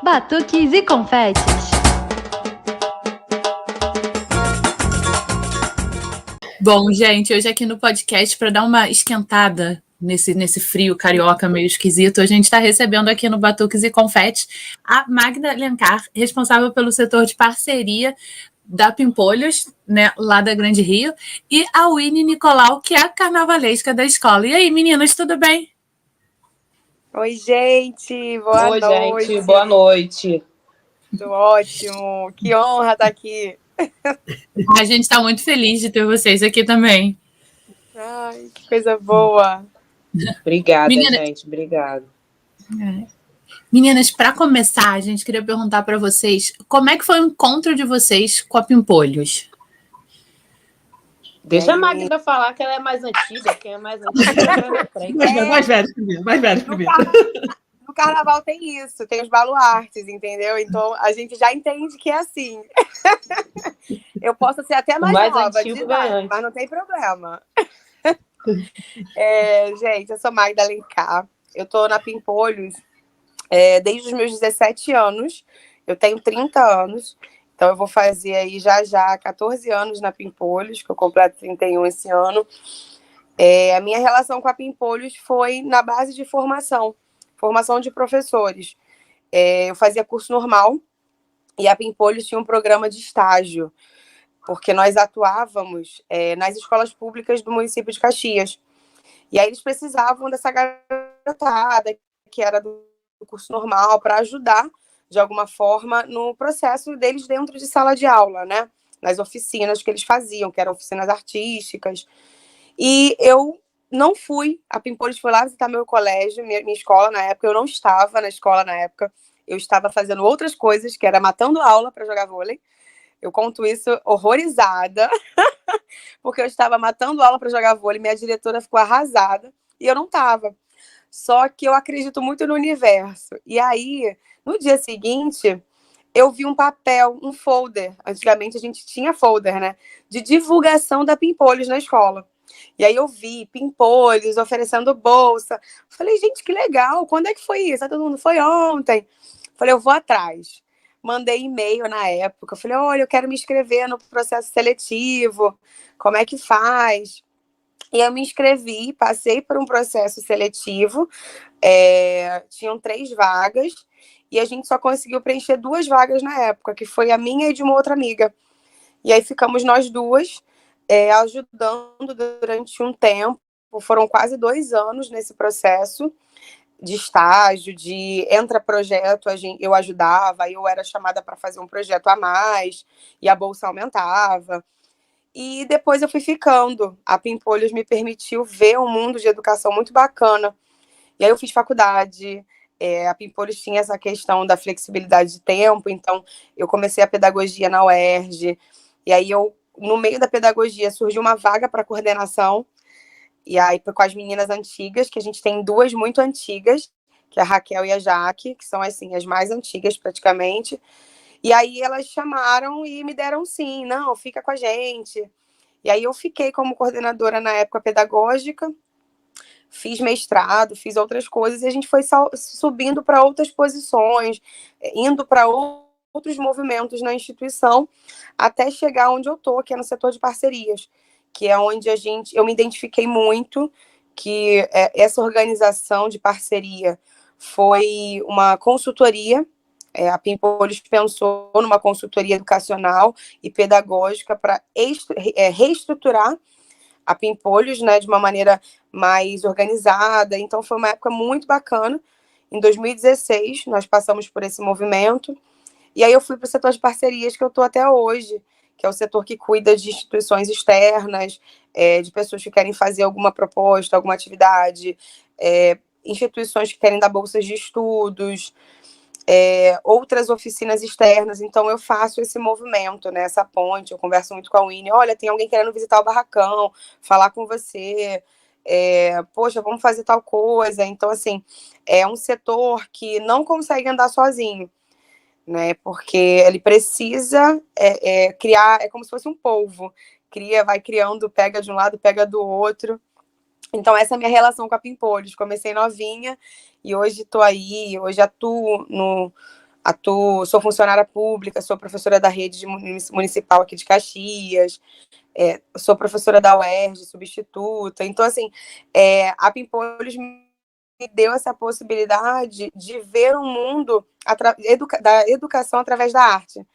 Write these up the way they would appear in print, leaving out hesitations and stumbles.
Batuques e confetes. Bom, gente, hoje aqui no podcast, para dar uma esquentada nesse frio carioca meio esquisito, a gente está recebendo aqui no Batuques e Confetes a Magda Alencar, responsável pelo setor de parceria da Pimpolhos, né, lá da Grande Rio, e a Winnie Nicolau, que é a carnavalesca da escola. E aí, meninas, tudo bem? Oi, gente, boa noite. Oi, gente, boa noite. Tudo ótimo, que honra estar aqui. A gente está muito feliz de ter vocês aqui também. Ai, que coisa boa. Obrigada, gente, obrigada. Meninas, para começar, a gente queria perguntar para vocês como é que foi o encontro de vocês com a Pimpolhos? Deixa a Magda falar que ela é mais antiga, quem é mais antiga mais velho primeiro. No carnaval tem isso, tem os baluartes, entendeu? Então a gente já entende que é assim. Eu posso ser até mais nova de idade, mas não tem problema. Gente, eu sou Magda Alencar, eu tô na Pimpolhos desde os meus 17 anos, eu tenho 30 anos, então eu vou fazer aí já 14 anos na Pimpolhos, que eu completo 31 esse ano. A minha relação com a Pimpolhos foi na base de formação de professores. Eu fazia curso normal e a Pimpolhos tinha um programa de estágio, porque nós atuávamos nas escolas públicas do município de Caxias. E aí eles precisavam dessa garotada que era do curso normal para ajudar, de alguma forma, no processo deles dentro de sala de aula, né? Nas oficinas que eles faziam, que eram oficinas artísticas. E eu não fui, a Pimpolhos foi lá visitar meu colégio, minha escola na época, eu não estava na escola na época, eu estava fazendo outras coisas, que era matando aula para jogar vôlei. Eu conto isso horrorizada, porque eu estava matando aula para jogar vôlei, minha diretora ficou arrasada, e eu não estava. Só que eu acredito muito no universo. E aí, no dia seguinte, eu vi um papel, um folder. Antigamente a gente tinha folder, né? De divulgação da Pimpolhos na escola. E aí eu vi Pimpolhos oferecendo bolsa. Falei, gente, que legal. Quando é que foi isso? Aí todo mundo, foi ontem. Falei, eu vou atrás. Mandei e-mail na época. Falei, olha, eu quero me inscrever no processo seletivo. Como é que faz? E eu me inscrevi, passei por um processo seletivo, tinham 3 vagas, e a gente só conseguiu preencher 2 vagas na época, que foi a minha e de uma outra amiga. E aí ficamos nós duas, ajudando durante um tempo, foram quase 2 anos nesse processo de estágio, de entra-projeto, eu ajudava, eu era chamada para fazer um projeto a mais, e a bolsa aumentava. E depois eu fui ficando. A Pimpolhos me permitiu ver um mundo de educação muito bacana. E aí eu fiz faculdade. A Pimpolhos tinha essa questão da flexibilidade de tempo, então eu comecei a pedagogia na UERJ. E aí no meio da pedagogia, surgiu uma vaga para coordenação. E aí com as meninas antigas, que a gente tem 2 muito antigas, que é a Raquel e a Jaque, que são assim as mais antigas praticamente. E aí elas chamaram e me deram sim, não, fica com a gente. E aí eu fiquei como coordenadora na época pedagógica, fiz mestrado, fiz outras coisas, e a gente foi subindo para outras posições, indo para outros movimentos na instituição, até chegar onde eu estou, que é no setor de parcerias, que é onde eu me identifiquei muito, que essa organização de parceria foi uma consultoria. A Pimpolhos pensou numa consultoria educacional e pedagógica para reestruturar a Pimpolhos, né, de uma maneira mais organizada. Então, foi uma época muito bacana. Em 2016, nós passamos por esse movimento. E aí eu fui para o setor de parcerias, que eu estou até hoje, que é o setor que cuida de instituições externas, de pessoas que querem fazer alguma proposta, alguma atividade, instituições que querem dar bolsas de estudos, outras oficinas externas. Então eu faço esse movimento, né, essa ponte. Eu converso muito com a Winnie, olha, tem alguém querendo visitar o barracão, falar com você, poxa, vamos fazer tal coisa. Então, assim, é um setor que não consegue andar sozinho, né, porque ele precisa criar, é como se fosse um polvo, vai criando, pega de um lado, pega do outro. Então, essa é a minha relação com a Pimpolhos. Comecei novinha e hoje estou aí, hoje atuo sou funcionária pública, sou professora da rede municipal aqui de Caxias, sou professora da UERJ, substituta. Então, assim, a Pimpolhos me deu essa possibilidade de ver um mundo da educação através da arte.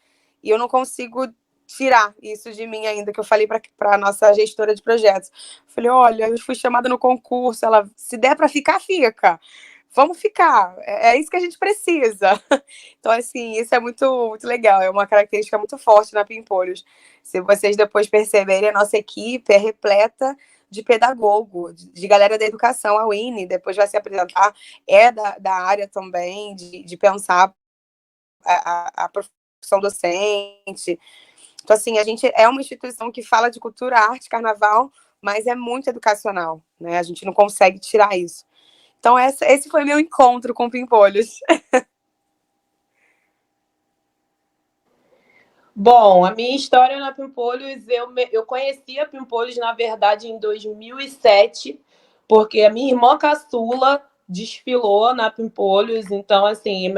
E eu não consigo tirar isso de mim ainda, que eu falei para a nossa gestora de projetos. Falei, olha, eu fui chamada no concurso, ela, se der para ficar, fica. Vamos ficar, é isso que a gente precisa. Então, assim, isso é muito, muito legal, é uma característica muito forte na Pimpolhos. Se vocês depois perceberem, a nossa equipe é repleta de pedagogo, de galera da educação. A Winnie depois vai se apresentar, da área também, de pensar a profissão docente. Então, assim, a gente é uma instituição que fala de cultura, arte, carnaval, mas é muito educacional, né? A gente não consegue tirar isso. Então, esse foi meu encontro com Pimpolhos. Bom, a minha história na Pimpolhos, eu conheci a Pimpolhos, na verdade, em 2007, porque a minha irmã caçula desfilou na Pimpolhos, então, assim,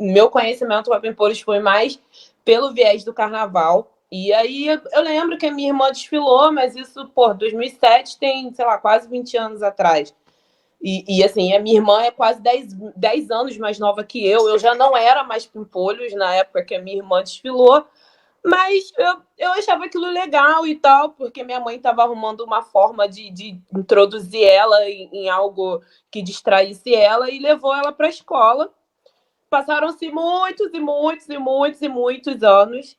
meu conhecimento para Pimpolhos foi mais pelo viés do carnaval. E aí, eu lembro que a minha irmã desfilou, mas isso, 2007 tem, sei lá, quase 20 anos atrás. E assim, a minha irmã é quase 10 anos mais nova que eu. Eu já não era mais Pimpolhos na época que a minha irmã desfilou, mas eu achava aquilo legal e tal, porque minha mãe estava arrumando uma forma de introduzir ela em algo que distraísse ela e levou ela para a escola. Passaram-se muitos e muitos e muitos e muitos anos.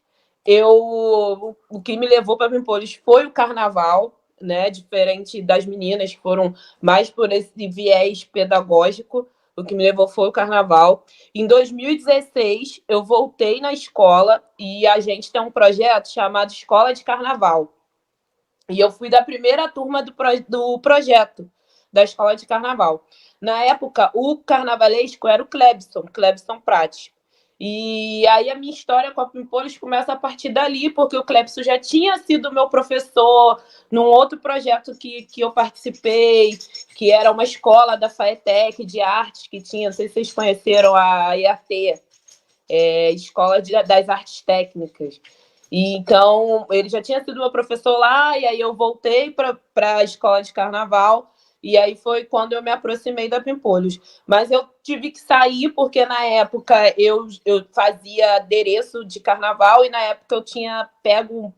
O que me levou para Pimpolhos foi o carnaval, né? Diferente das meninas que foram mais por esse viés pedagógico, o que me levou foi o carnaval. Em 2016, eu voltei na escola e a gente tem um projeto chamado Escola de Carnaval. E eu fui da primeira turma do projeto da Escola de Carnaval. Na época, o carnavalesco era o Clebson Prates. E aí a minha história com a Pimpolhos começa a partir dali, porque o Clebson já tinha sido meu professor num outro projeto que eu participei, que era uma escola da FAETEC de artes, que tinha, não sei se vocês conheceram a IAT, Escola das Artes Técnicas. E então, ele já tinha sido meu professor lá, e aí eu voltei para a escola de carnaval, e aí foi quando eu me aproximei da Pimpolhos. Mas eu tive que sair, porque na época eu fazia adereço de carnaval, e na época eu tinha pego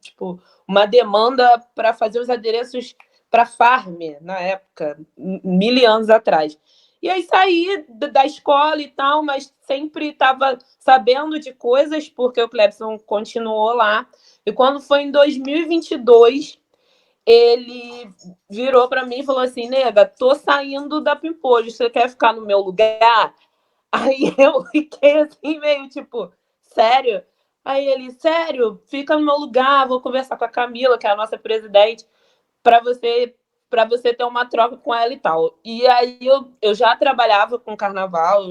uma demanda para fazer os adereços para Farm, na época, 1000 anos atrás. E aí saí da escola e tal, mas sempre estava sabendo de coisas, porque o Clebson continuou lá. E quando foi em 2022, ele virou para mim e falou assim, nega, tô saindo da Pimpolhos, você quer ficar no meu lugar? Aí eu fiquei assim, meio sério? Aí ele, sério, fica no meu lugar, vou conversar com a Camila, que é a nossa presidente, para você ter uma troca com ela e tal. E aí eu já trabalhava com carnaval,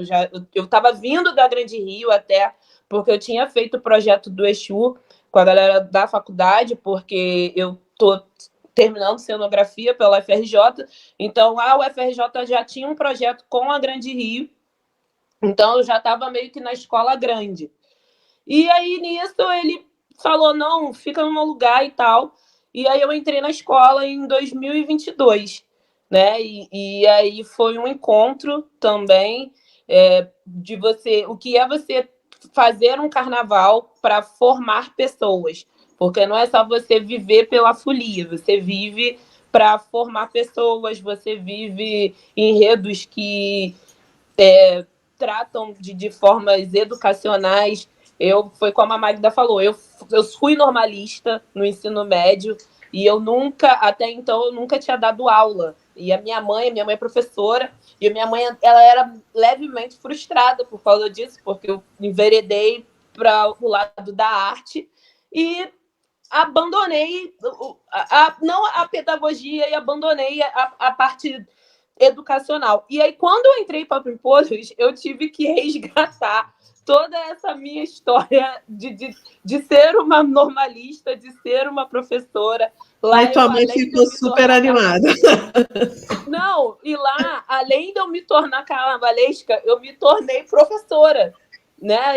eu estava vindo da Grande Rio até, porque eu tinha feito o projeto do Exu com a galera da faculdade, porque eu tô terminando cenografia pela UFRJ, então a UFRJ já tinha um projeto com a Grande Rio, então eu já estava meio que na escola grande. E aí nisso ele falou, não, fica no meu lugar e tal. E aí eu entrei na escola em 2022, né? E aí foi um encontro também de o que é você fazer um carnaval para formar pessoas, porque não é só você viver pela folia, você vive para formar pessoas, você vive enredos que tratam de formas educacionais. Foi como a Magda falou, eu fui normalista no ensino médio e até então, eu nunca tinha dado aula. E a minha mãe é professora, e a minha mãe, ela era levemente frustrada por causa disso, porque eu enveredei para o lado da arte e abandonei, não a pedagogia, e abandonei a parte educacional. E aí, quando eu entrei para Pimpolhos, eu tive que resgatar toda essa minha história de ser uma normalista, de ser uma professora. Lá tua mãe ficou super animada. Não, e lá, além de eu me tornar carnavalesca, eu me tornei professora. né?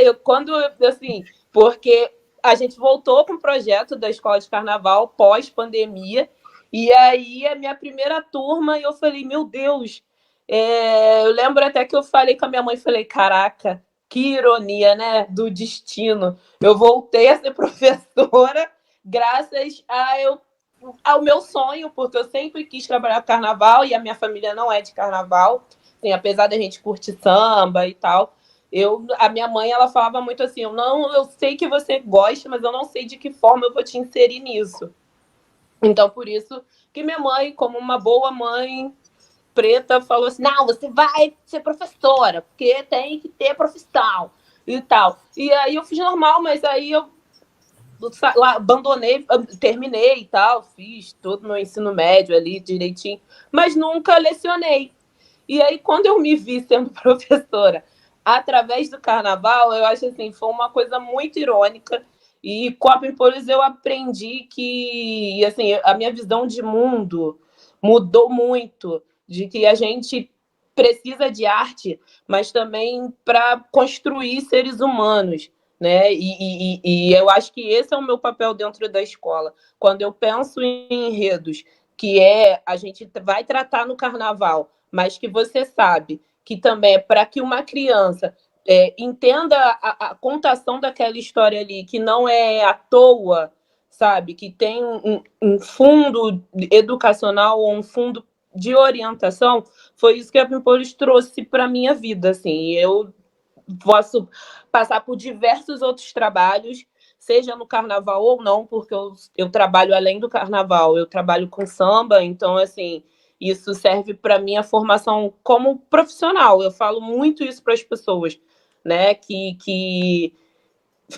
Assim, porque a gente voltou com o projeto da escola de carnaval pós-pandemia, e aí a minha primeira turma, eu falei, meu Deus, eu lembro até que eu falei com a minha mãe, falei, caraca, que ironia, né, do destino. Eu voltei a ser professora graças ao meu sonho, porque eu sempre quis trabalhar com carnaval e a minha família não é de carnaval, assim, apesar da gente curtir samba e tal. A minha mãe, ela falava muito assim, eu sei que você gosta, mas eu não sei de que forma eu vou te inserir nisso. Então, por isso que minha mãe, como uma boa mãe preta, falou assim, não, você vai ser professora, porque tem que ter profissão e tal. E aí eu fiz normal, mas aí eu abandonei, terminei e tal, fiz todo o meu ensino médio ali direitinho, mas nunca lecionei. E aí, quando eu me vi sendo professora através do carnaval, eu acho assim, foi uma coisa muito irônica. E com a Pimpolhos eu aprendi que, assim, a minha visão de mundo mudou muito, de que a gente precisa de arte, mas também para construir seres humanos, né? E eu acho que esse é o meu papel dentro da escola. Quando eu penso em enredos, que a gente vai tratar no carnaval, mas que você sabe que também é para que uma criança entenda a contação daquela história ali, que não é à toa, sabe? Que tem um fundo educacional ou um fundo de orientação, foi isso que a Pimpolhos trouxe para a minha vida. Assim. Eu posso passar por diversos outros trabalhos, seja no carnaval ou não, porque eu trabalho além do carnaval, eu trabalho com samba, então, assim, isso serve para minha formação como profissional. Eu falo muito isso para as pessoas, né, que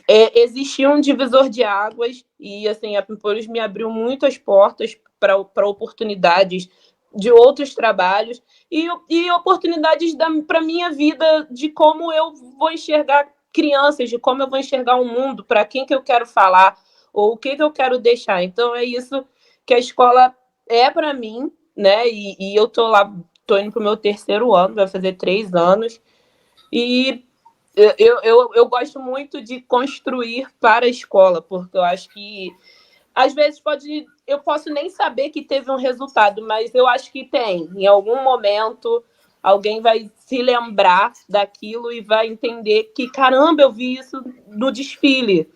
existia um divisor de águas e, assim, a Pimpolhos me abriu muitas portas para oportunidades de outros trabalhos e oportunidades para a minha vida, de como eu vou enxergar crianças, de como eu vou enxergar o mundo, para quem que eu quero falar, ou o que eu quero deixar. Então, é isso que a escola é para mim, né? E eu tô lá, tô indo para o meu 3º ano, vai fazer 3 anos, e eu gosto muito de construir para a escola, porque eu acho que às vezes eu posso nem saber que teve um resultado, mas eu acho que tem. Em algum momento, alguém vai se lembrar daquilo e vai entender que, caramba, eu vi isso no desfile,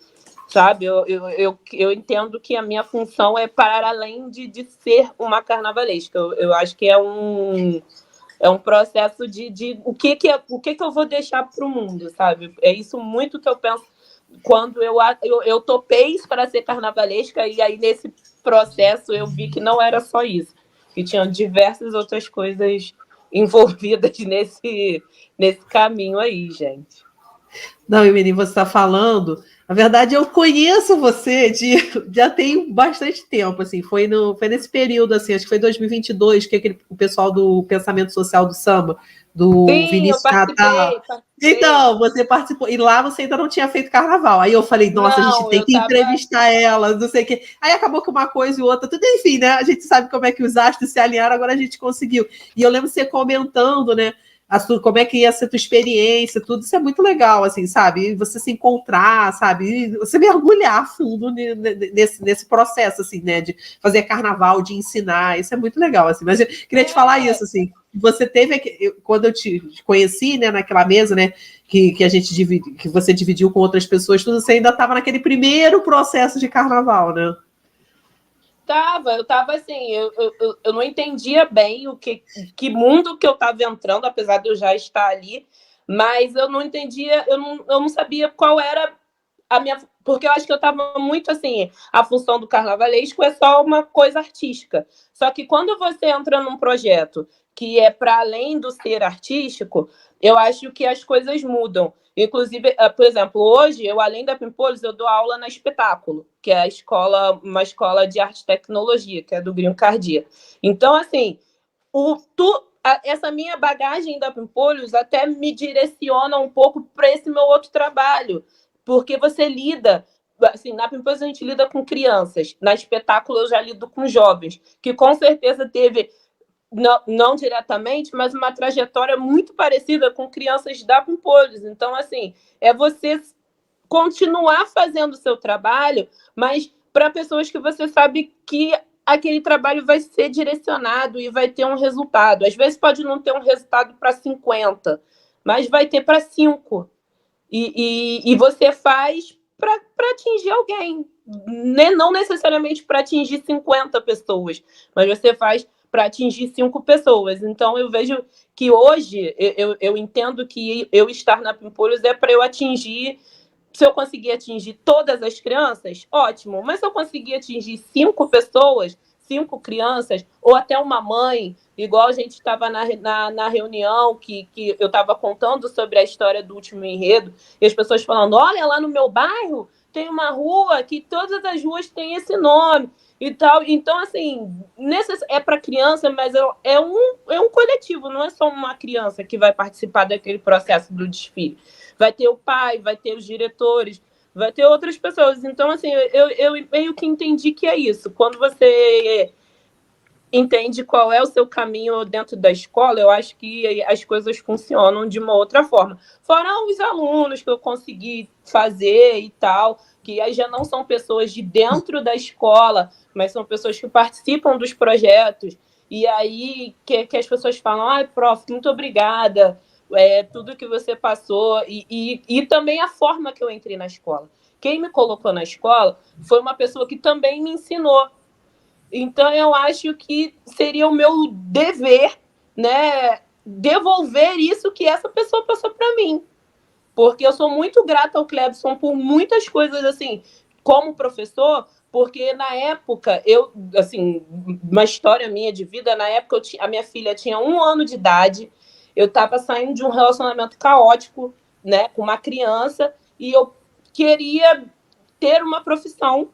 sabe? Eu entendo que a minha função é para além de ser uma carnavalesca. Eu acho que é um processo de o que eu vou deixar para o mundo, sabe? É isso muito que eu penso quando eu topei para ser carnavalesca, e aí nesse processo eu vi que não era só isso, que tinham diversas outras coisas envolvidas nesse caminho aí, gente. Não, Emily, você está falando. Na verdade, eu conheço você já tem bastante tempo, assim, foi nesse período, assim, acho que foi 2022, que o pessoal do Pensamento Social do Samba, do Sim, Vinícius eu Natal. participei. Então, você participou, e lá você ainda não tinha feito carnaval. Aí eu falei, nossa, a gente tem que entrevistar ela, não sei o quê. Aí acabou que uma coisa e outra, tudo, enfim, né? A gente sabe como é que os astros se alinharam, agora a gente conseguiu. E eu lembro você comentando, né? Como é que ia ser a tua experiência, tudo isso é muito legal, assim, sabe? E você se encontrar, sabe? E você mergulhar a fundo nesse processo, assim, né? De fazer carnaval, de ensinar, isso é muito legal, assim. Mas eu queria te falar isso, assim, você teve, quando eu te conheci, né, naquela mesa, né, que a gente que você dividiu com outras pessoas, tudo, você ainda estava naquele primeiro processo de carnaval, né? Eu tava assim, eu não entendia bem que mundo que eu estava entrando, apesar de eu já estar ali, mas eu não entendia, eu não sabia qual era a minha. Porque eu acho que eu estava muito assim, a função do carnavalesco é só uma coisa artística. Só que quando você entra num projeto que é para além do ser artístico, eu acho que as coisas mudam. Inclusive, por exemplo, hoje, além da Pimpolhos, eu dou aula na Espetáculo, que é uma escola de arte e tecnologia, que é do Green Cardia. Então, assim, essa minha bagagem da Pimpolhos até me direciona um pouco para esse meu outro trabalho, porque você lida, assim, na Pimpolhos a gente lida com crianças, na Espetáculo eu já lido com jovens, que com certeza teve não diretamente, mas uma trajetória muito parecida com crianças da Pimpolhos. Então, assim, é você continuar fazendo o seu trabalho, mas para pessoas que você sabe que aquele trabalho vai ser direcionado e vai ter um resultado. Às vezes pode não ter um resultado para 50, mas vai ter para 5. E você faz para atingir alguém. Não necessariamente para atingir 50 pessoas, mas você faz para atingir 5 pessoas. Então, eu vejo que hoje, eu entendo que eu estar na Pimpolhos é para eu atingir. Se eu conseguir atingir todas as crianças, ótimo. Mas se eu conseguir atingir 5 pessoas, 5 crianças, ou até uma mãe, igual a gente estava na reunião, que eu estava contando sobre a história do último enredo, e as pessoas falando, olha, lá no meu bairro tem uma rua que todas as ruas têm esse nome e tal. Então, assim, é para criança, mas é um coletivo, não é só uma criança que vai participar daquele processo do desfile. Vai ter o pai, vai ter os diretores, vai ter outras pessoas. Então, assim, eu meio que entendi que é isso. Quando você entende qual é o seu caminho dentro da escola, eu acho que as coisas funcionam de uma outra forma. Fora os alunos que eu consegui fazer e tal, que aí já não são pessoas de dentro da escola, mas são pessoas que participam dos projetos. E aí que as pessoas falam, ai, prof, muito obrigada, tudo que você passou. E também a forma que eu entrei na escola. Quem me colocou na escola foi uma pessoa que também me ensinou. Então, eu acho que seria o meu dever, né, devolver isso que essa pessoa passou para mim. Porque eu sou muito grata ao Clebson por muitas coisas, assim, como professor, porque na época, assim, uma história minha de vida, na época a minha filha tinha 1 ano de idade, eu estava saindo de um relacionamento caótico, né, com uma criança, e eu queria ter uma profissão,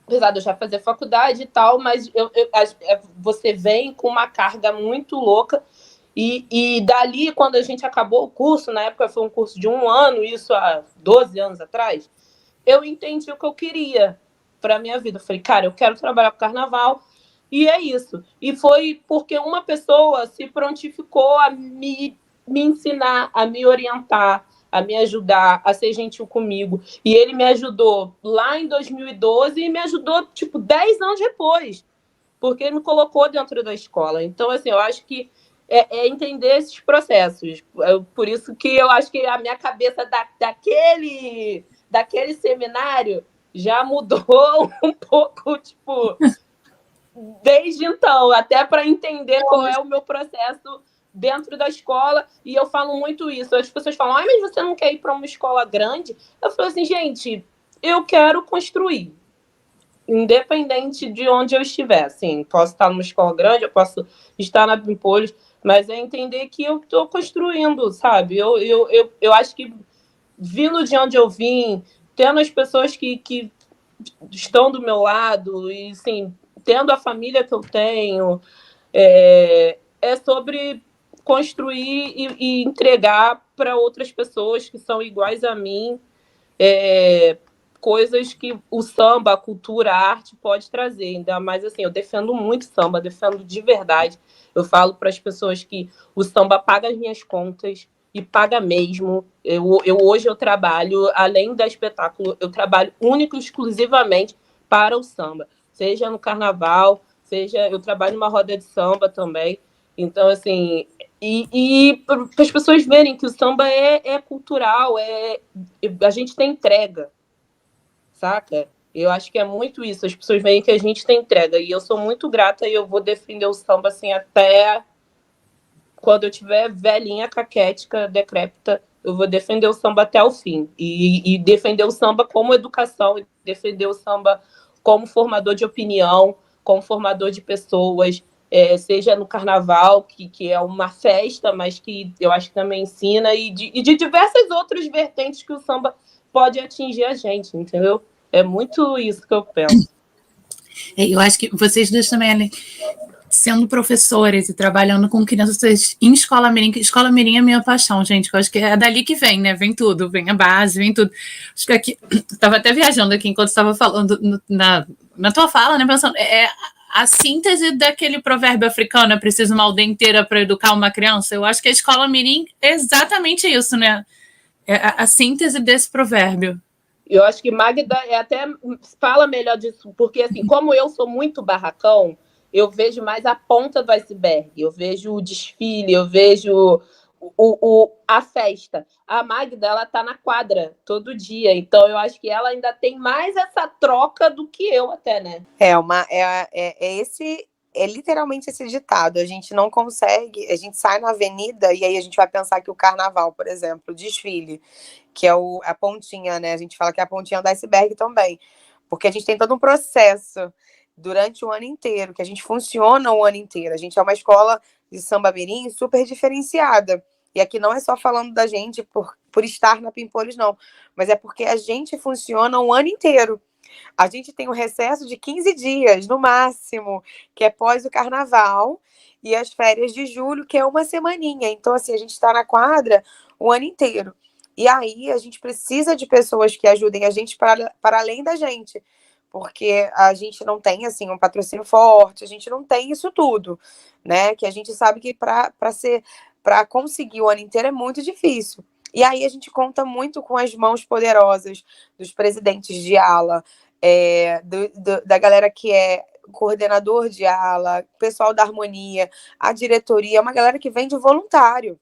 apesar de eu já fazer faculdade e tal, mas você vem com uma carga muito louca. E dali, quando a gente acabou o curso, na época foi um curso de 1 ano, isso há 12 anos atrás, eu entendi o que eu queria para a minha vida. Eu falei, cara, eu quero trabalhar com carnaval, e é isso. E foi porque uma pessoa se prontificou a me ensinar, a me orientar, a me ajudar, a ser gentil comigo. E ele me ajudou lá em 2012 e me ajudou, 10 anos depois, porque ele me colocou dentro da escola. Então, assim, eu acho que é entender esses processos. Por isso que eu acho que a minha cabeça daquele seminário já mudou um pouco, desde então, até para entender qual é o meu processo dentro da escola. E eu falo muito isso. As pessoas falam, mas você não quer ir para uma escola grande? Eu falo assim, gente, eu quero construir, independente de onde eu estiver. Assim, posso estar numa escola grande, eu posso estar na Pimpolhos, mas é entender que eu estou construindo, sabe? Eu acho que, vindo de onde eu vim, tendo as pessoas que estão do meu lado, e, assim, tendo a família que eu tenho, é sobre construir e entregar para outras pessoas que são iguais a mim, coisas que o samba, a cultura, a arte pode trazer. Ainda mais, assim, eu defendo muito samba, defendo de verdade. Eu falo para as pessoas que o samba paga as minhas contas, e paga mesmo. Hoje eu trabalho, além da espetáculo, eu trabalho único e exclusivamente para o samba. Seja no carnaval, seja... Eu trabalho numa roda de samba também. Então, assim... E para as pessoas verem que o samba é cultural, a gente tem entrega, saca? Eu acho que é muito isso. As pessoas veem que a gente tem entrega. E eu sou muito grata e eu vou defender o samba, assim, até quando eu tiver velhinha, caquética, decrépita, eu vou defender o samba até o fim. E defender o samba como educação, e defender o samba como formador de opinião, como formador de pessoas, seja no carnaval, que é uma festa, mas que eu acho que também ensina, e de diversas outras vertentes que o samba pode atingir a gente, entendeu? É muito isso que eu penso. Eu acho que vocês dois também, sendo professores e trabalhando com crianças em escola mirim, que escola mirim é minha paixão, gente, eu acho que é dali que vem, né, vem tudo, vem a base, vem tudo. Acho que aqui, estava até viajando aqui enquanto estava falando na tua fala, né, pensando, a síntese daquele provérbio africano: é preciso uma aldeia inteira para educar uma criança. Eu acho que a escola mirim é exatamente isso, né? É a síntese desse provérbio. Eu acho que Magda até fala melhor disso, porque assim, como eu sou muito barracão, eu vejo mais a ponta do iceberg, eu vejo o desfile, eu vejo a festa. A Magda, ela tá na quadra todo dia, então eu acho que ela ainda tem mais essa troca do que eu até, né? É literalmente esse ditado: a gente não consegue, a gente sai na avenida e aí a gente vai pensar que o carnaval, por exemplo, o desfile, que é a pontinha, né? A gente fala que é a pontinha do iceberg também, porque a gente tem todo um processo durante o ano inteiro, que a gente funciona o ano inteiro. A gente é uma escola de samba mirim super diferenciada. E aqui não é só falando da gente por estar na Pimpolhos, não, mas é porque a gente funciona o ano inteiro. A gente tem um recesso de 15 dias, no máximo, que é pós o carnaval, e as férias de julho, que é uma semaninha. Então, assim, a gente está na quadra o ano inteiro. E aí, a gente precisa de pessoas que ajudem a gente para além da gente, porque a gente não tem, assim, um patrocínio forte, a gente não tem isso tudo, né? Que a gente sabe que para conseguir o ano inteiro é muito difícil. E aí a gente conta muito com as mãos poderosas dos presidentes de ala, da galera que é coordenador de ala, pessoal da harmonia, a diretoria, é uma galera que vem de voluntário,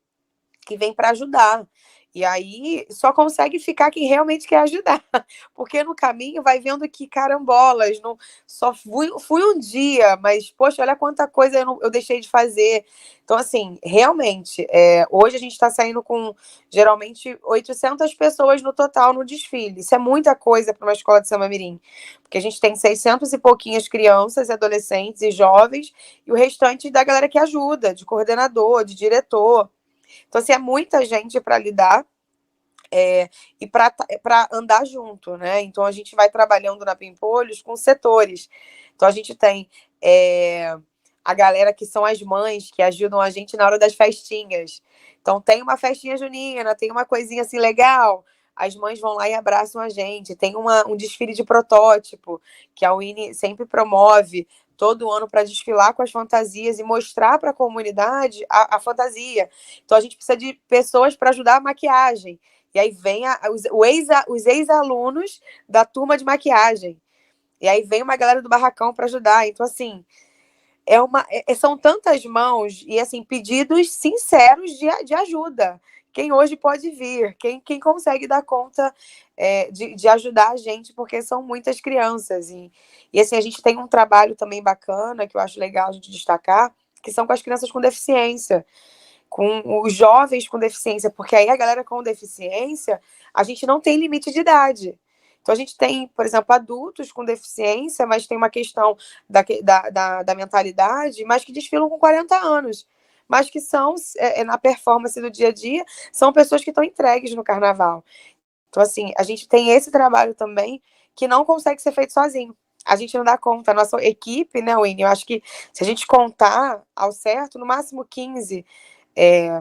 que vem para ajudar. E aí só consegue ficar quem realmente quer ajudar, porque no caminho vai vendo que carambolas, não, só fui um dia, mas poxa, olha quanta coisa eu deixei de fazer. Então, assim, realmente, hoje a gente está saindo com geralmente 800 pessoas no total no desfile. Isso é muita coisa para uma escola de samba mirim, porque a gente tem 600 e pouquinhas crianças, adolescentes e jovens, e o restante da galera que ajuda, de coordenador, de diretor. Então, assim, é muita gente para lidar e para andar junto, né? Então, a gente vai trabalhando na Pimpolhos com setores. Então, a gente tem a galera que são as mães, que ajudam a gente na hora das festinhas. Então, tem uma festinha junina, tem uma coisinha assim legal, as mães vão lá e abraçam a gente. Tem um desfile de protótipo, que a Winnie sempre promove todo ano para desfilar com as fantasias e mostrar para a comunidade a fantasia. Então, a gente precisa de pessoas para ajudar a maquiagem. E aí vem os ex-alunos da turma de maquiagem. E aí vem uma galera do barracão para ajudar. Então, assim, são tantas mãos e, assim, pedidos sinceros de ajuda. Quem hoje pode vir, quem consegue dar conta de ajudar a gente, porque são muitas crianças. E, assim, a gente tem um trabalho também bacana, que eu acho legal a gente destacar, que são com as crianças com deficiência, com os jovens com deficiência, porque aí a galera com deficiência, a gente não tem limite de idade. Então, a gente tem, por exemplo, adultos com deficiência, mas tem uma questão da mentalidade, mas que desfilam com 40 anos, mas que são, na performance do dia a dia, são pessoas que estão entregues no carnaval. Então, assim, a gente tem esse trabalho também que não consegue ser feito sozinho. A gente não dá conta. A nossa equipe, né, Winnie? Eu acho que se a gente contar ao certo, no máximo 15,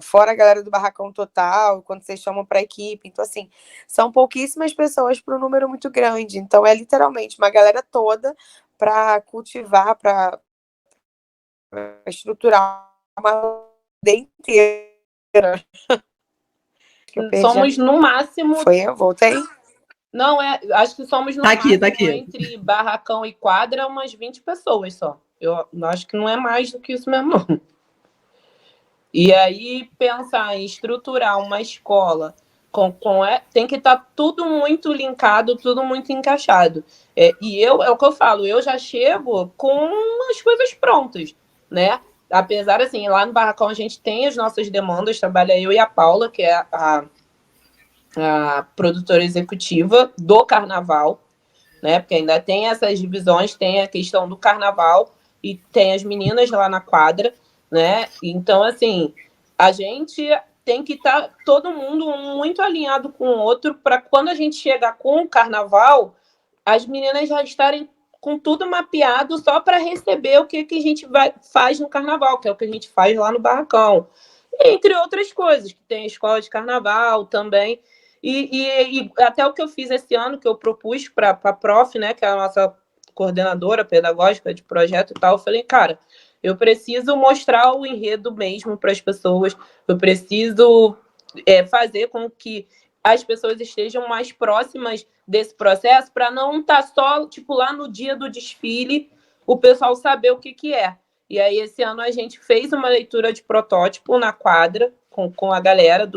fora a galera do Barracão Total, quando vocês chamam para a equipe. Então, assim, são pouquíssimas pessoas para um número muito grande. Então, é literalmente uma galera toda para cultivar, para estruturar uma aldeia inteira. Somos no máximo. Foi eu, voltei? Não, acho que somos no Tá máximo aqui. entre barracão e quadra umas 20 pessoas só. Eu acho que não é mais do que isso mesmo, não. E aí, pensar em estruturar uma escola tem que estar tudo muito linkado, tudo muito encaixado. E é o que eu falo, eu já chego com as coisas prontas, né? Apesar, assim, lá no Barracão a gente tem as nossas demandas, trabalha eu e a Paula, que é a produtora executiva do carnaval, né? Porque ainda tem essas divisões, tem a questão do carnaval e tem as meninas lá na quadra, né? Então, assim, a gente tem que estar todo mundo muito alinhado com o outro para quando a gente chegar com o carnaval, as meninas já estarem com tudo mapeado só para receber o que a gente faz no carnaval, que é o que a gente faz lá no Barracão. Entre outras coisas, que tem a escola de carnaval também. E até o que eu fiz esse ano, que eu propus para a prof, né, que é a nossa coordenadora pedagógica de projeto e tal, eu falei, cara, eu preciso mostrar o enredo mesmo para as pessoas, eu preciso fazer com que as pessoas estejam mais próximas desse processo para não estar só, tipo, lá no dia do desfile, o pessoal saber o que é. E aí, esse ano, a gente fez uma leitura de protótipo na quadra, com a galera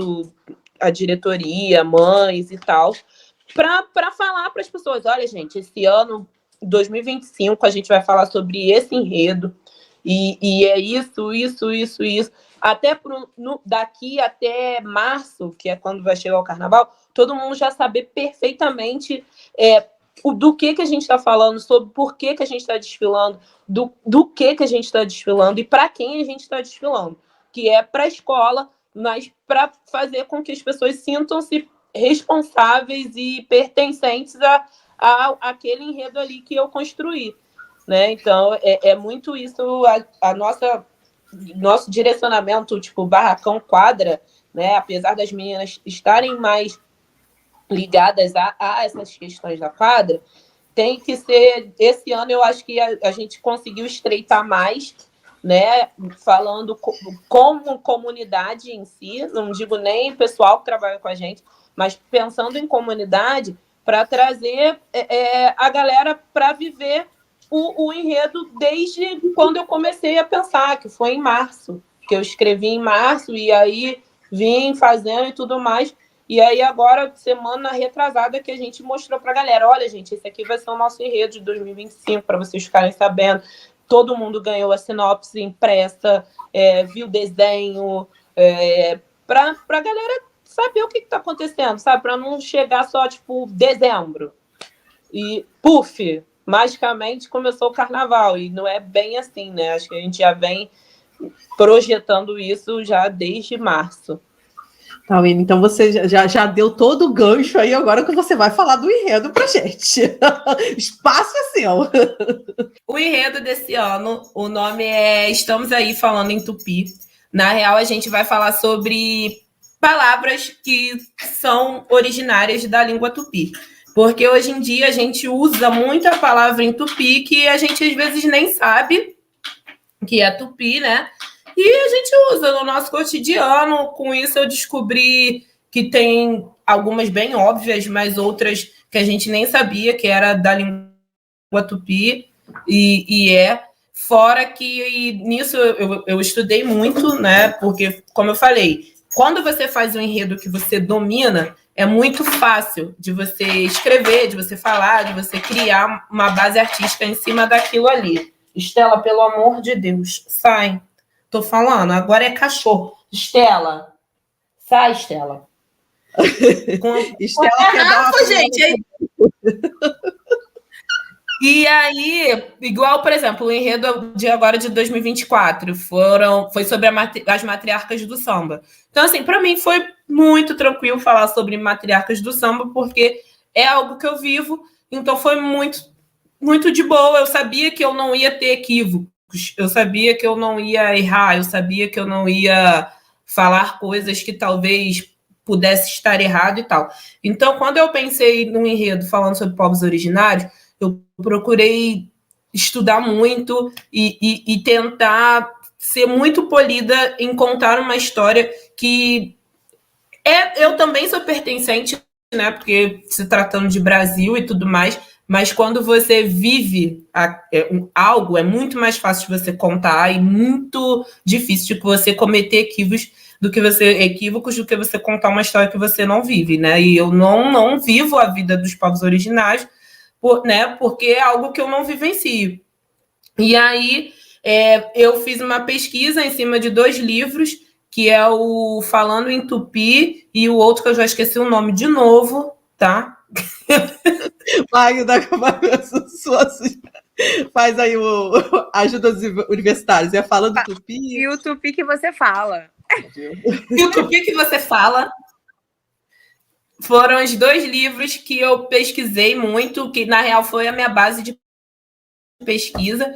a diretoria, mães e tal, para falar para as pessoas, olha, gente, esse ano, 2025, a gente vai falar sobre esse enredo, e é isso. Até daqui até março, que é quando vai chegar o carnaval, todo mundo já saber perfeitamente do que a gente está falando, sobre por que a gente está desfilando, do que a gente está desfilando e para quem a gente está desfilando, que é para a escola, mas para fazer com que as pessoas sintam-se responsáveis e pertencentes àquele enredo ali que eu construí, né? Então, é muito isso, nosso direcionamento, tipo, barracão quadra, né? Apesar das meninas estarem mais ligadas a essas questões da quadra, tem que ser, esse ano eu acho que a gente conseguiu estreitar mais, né? Falando como comunidade em si, não digo nem pessoal que trabalha com a gente, mas pensando em comunidade, para trazer a galera para viver o enredo desde quando eu comecei a pensar, que foi em março, que eu escrevi em março, e aí vim fazendo e tudo mais. E aí agora, semana retrasada, que a gente mostrou para a galera, olha, gente, esse aqui vai ser o nosso enredo de 2025, para vocês ficarem sabendo. Todo mundo ganhou a sinopse impressa, viu o desenho, para a galera saber o que está acontecendo, sabe? Para não chegar só, tipo, dezembro. E, puf, magicamente começou o carnaval. E não é bem assim, né? Acho que a gente já vem projetando isso já desde março. Tá, Winnie, então você já deu todo o gancho aí, agora que você vai falar do enredo pra gente. Espaço é seu. O enredo desse ano, o nome é Estamos Aí Falando em Tupi. Na real, a gente vai falar sobre palavras que são originárias da língua tupi. Porque hoje em dia a gente usa muito a palavra em tupi que a gente às vezes nem sabe que é tupi, né? E a gente usa no nosso cotidiano. Com isso eu descobri que tem algumas bem óbvias, mas outras que a gente nem sabia que era da língua tupi. E fora que nisso eu estudei muito, né? Porque, como eu falei, quando você faz um enredo que você domina, é muito fácil de você escrever, de você falar, de você criar uma base artística em cima daquilo ali. Estela, pelo amor de Deus, sai. Tô falando, agora é cachorro. Estela, sai, Estela. Estela quer dar uma... gente. E aí, igual, por exemplo, o enredo de agora de 2024 foi sobre as matriarcas do samba. Então, assim, para mim foi muito tranquilo falar sobre matriarcas do samba, porque é algo que eu vivo, então foi muito, muito de boa. Eu sabia que eu não ia ter equívocos, eu sabia que eu não ia errar, eu sabia que eu não ia falar coisas que talvez pudesse estar errado e tal. Então, quando eu pensei num enredo falando sobre povos originários, eu procurei estudar muito e tentar ser muito polida em contar uma história que eu também sou pertencente, né? Porque se tratando de Brasil e tudo mais, mas quando você vive algo, é muito mais fácil de você contar e muito difícil de você cometer equívocos do que você contar uma história que você não vive, né? E eu não vivo a vida dos povos originários, né, porque é algo que eu não vivencio. E aí eu fiz uma pesquisa em cima de 2 livros, que é o Falando em Tupi e o outro que eu já esqueci o nome de novo, tá? Magda, faz aí ajuda os universitários. É Falando Tupi. E o tupi que você fala. E o tupi que você fala. Foram os 2 livros que eu pesquisei muito, que na real foi a minha base de pesquisa.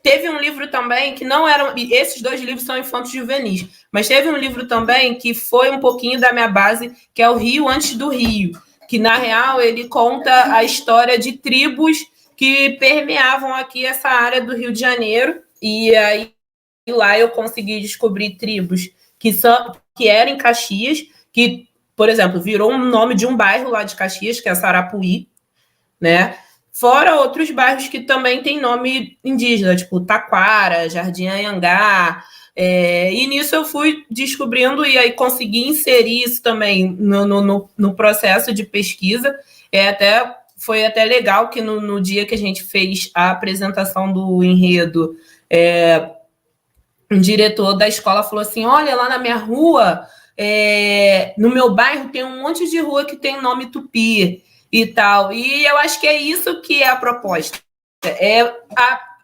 Teve um livro também que não eram... Esses 2 livros são infantos juvenis, mas teve um livro também que foi um pouquinho da minha base, que é o Rio Antes do Rio, que na real ele conta a história de tribos que permeavam aqui essa área do Rio de Janeiro, e aí lá eu consegui descobrir tribos que eram em Caxias, que, por exemplo, virou um nome de um bairro lá de Caxias, que é Sarapuí, né? Fora outros bairros que também têm nome indígena, tipo Taquara, Jardim Anhangá. E nisso eu fui descobrindo e aí consegui inserir isso também no processo de pesquisa. Foi até legal que no dia que a gente fez a apresentação do enredo, um diretor da escola falou assim, olha, lá na minha rua, no meu bairro tem um monte de rua que tem nome tupi e tal. E eu acho que é isso que é a proposta. É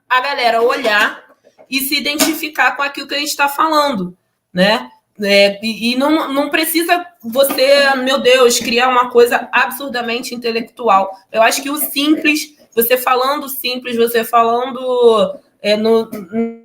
a galera olhar e se identificar com aquilo que a gente está falando, né? E não precisa você, meu Deus, criar uma coisa absurdamente intelectual. Eu acho que o simples, você falando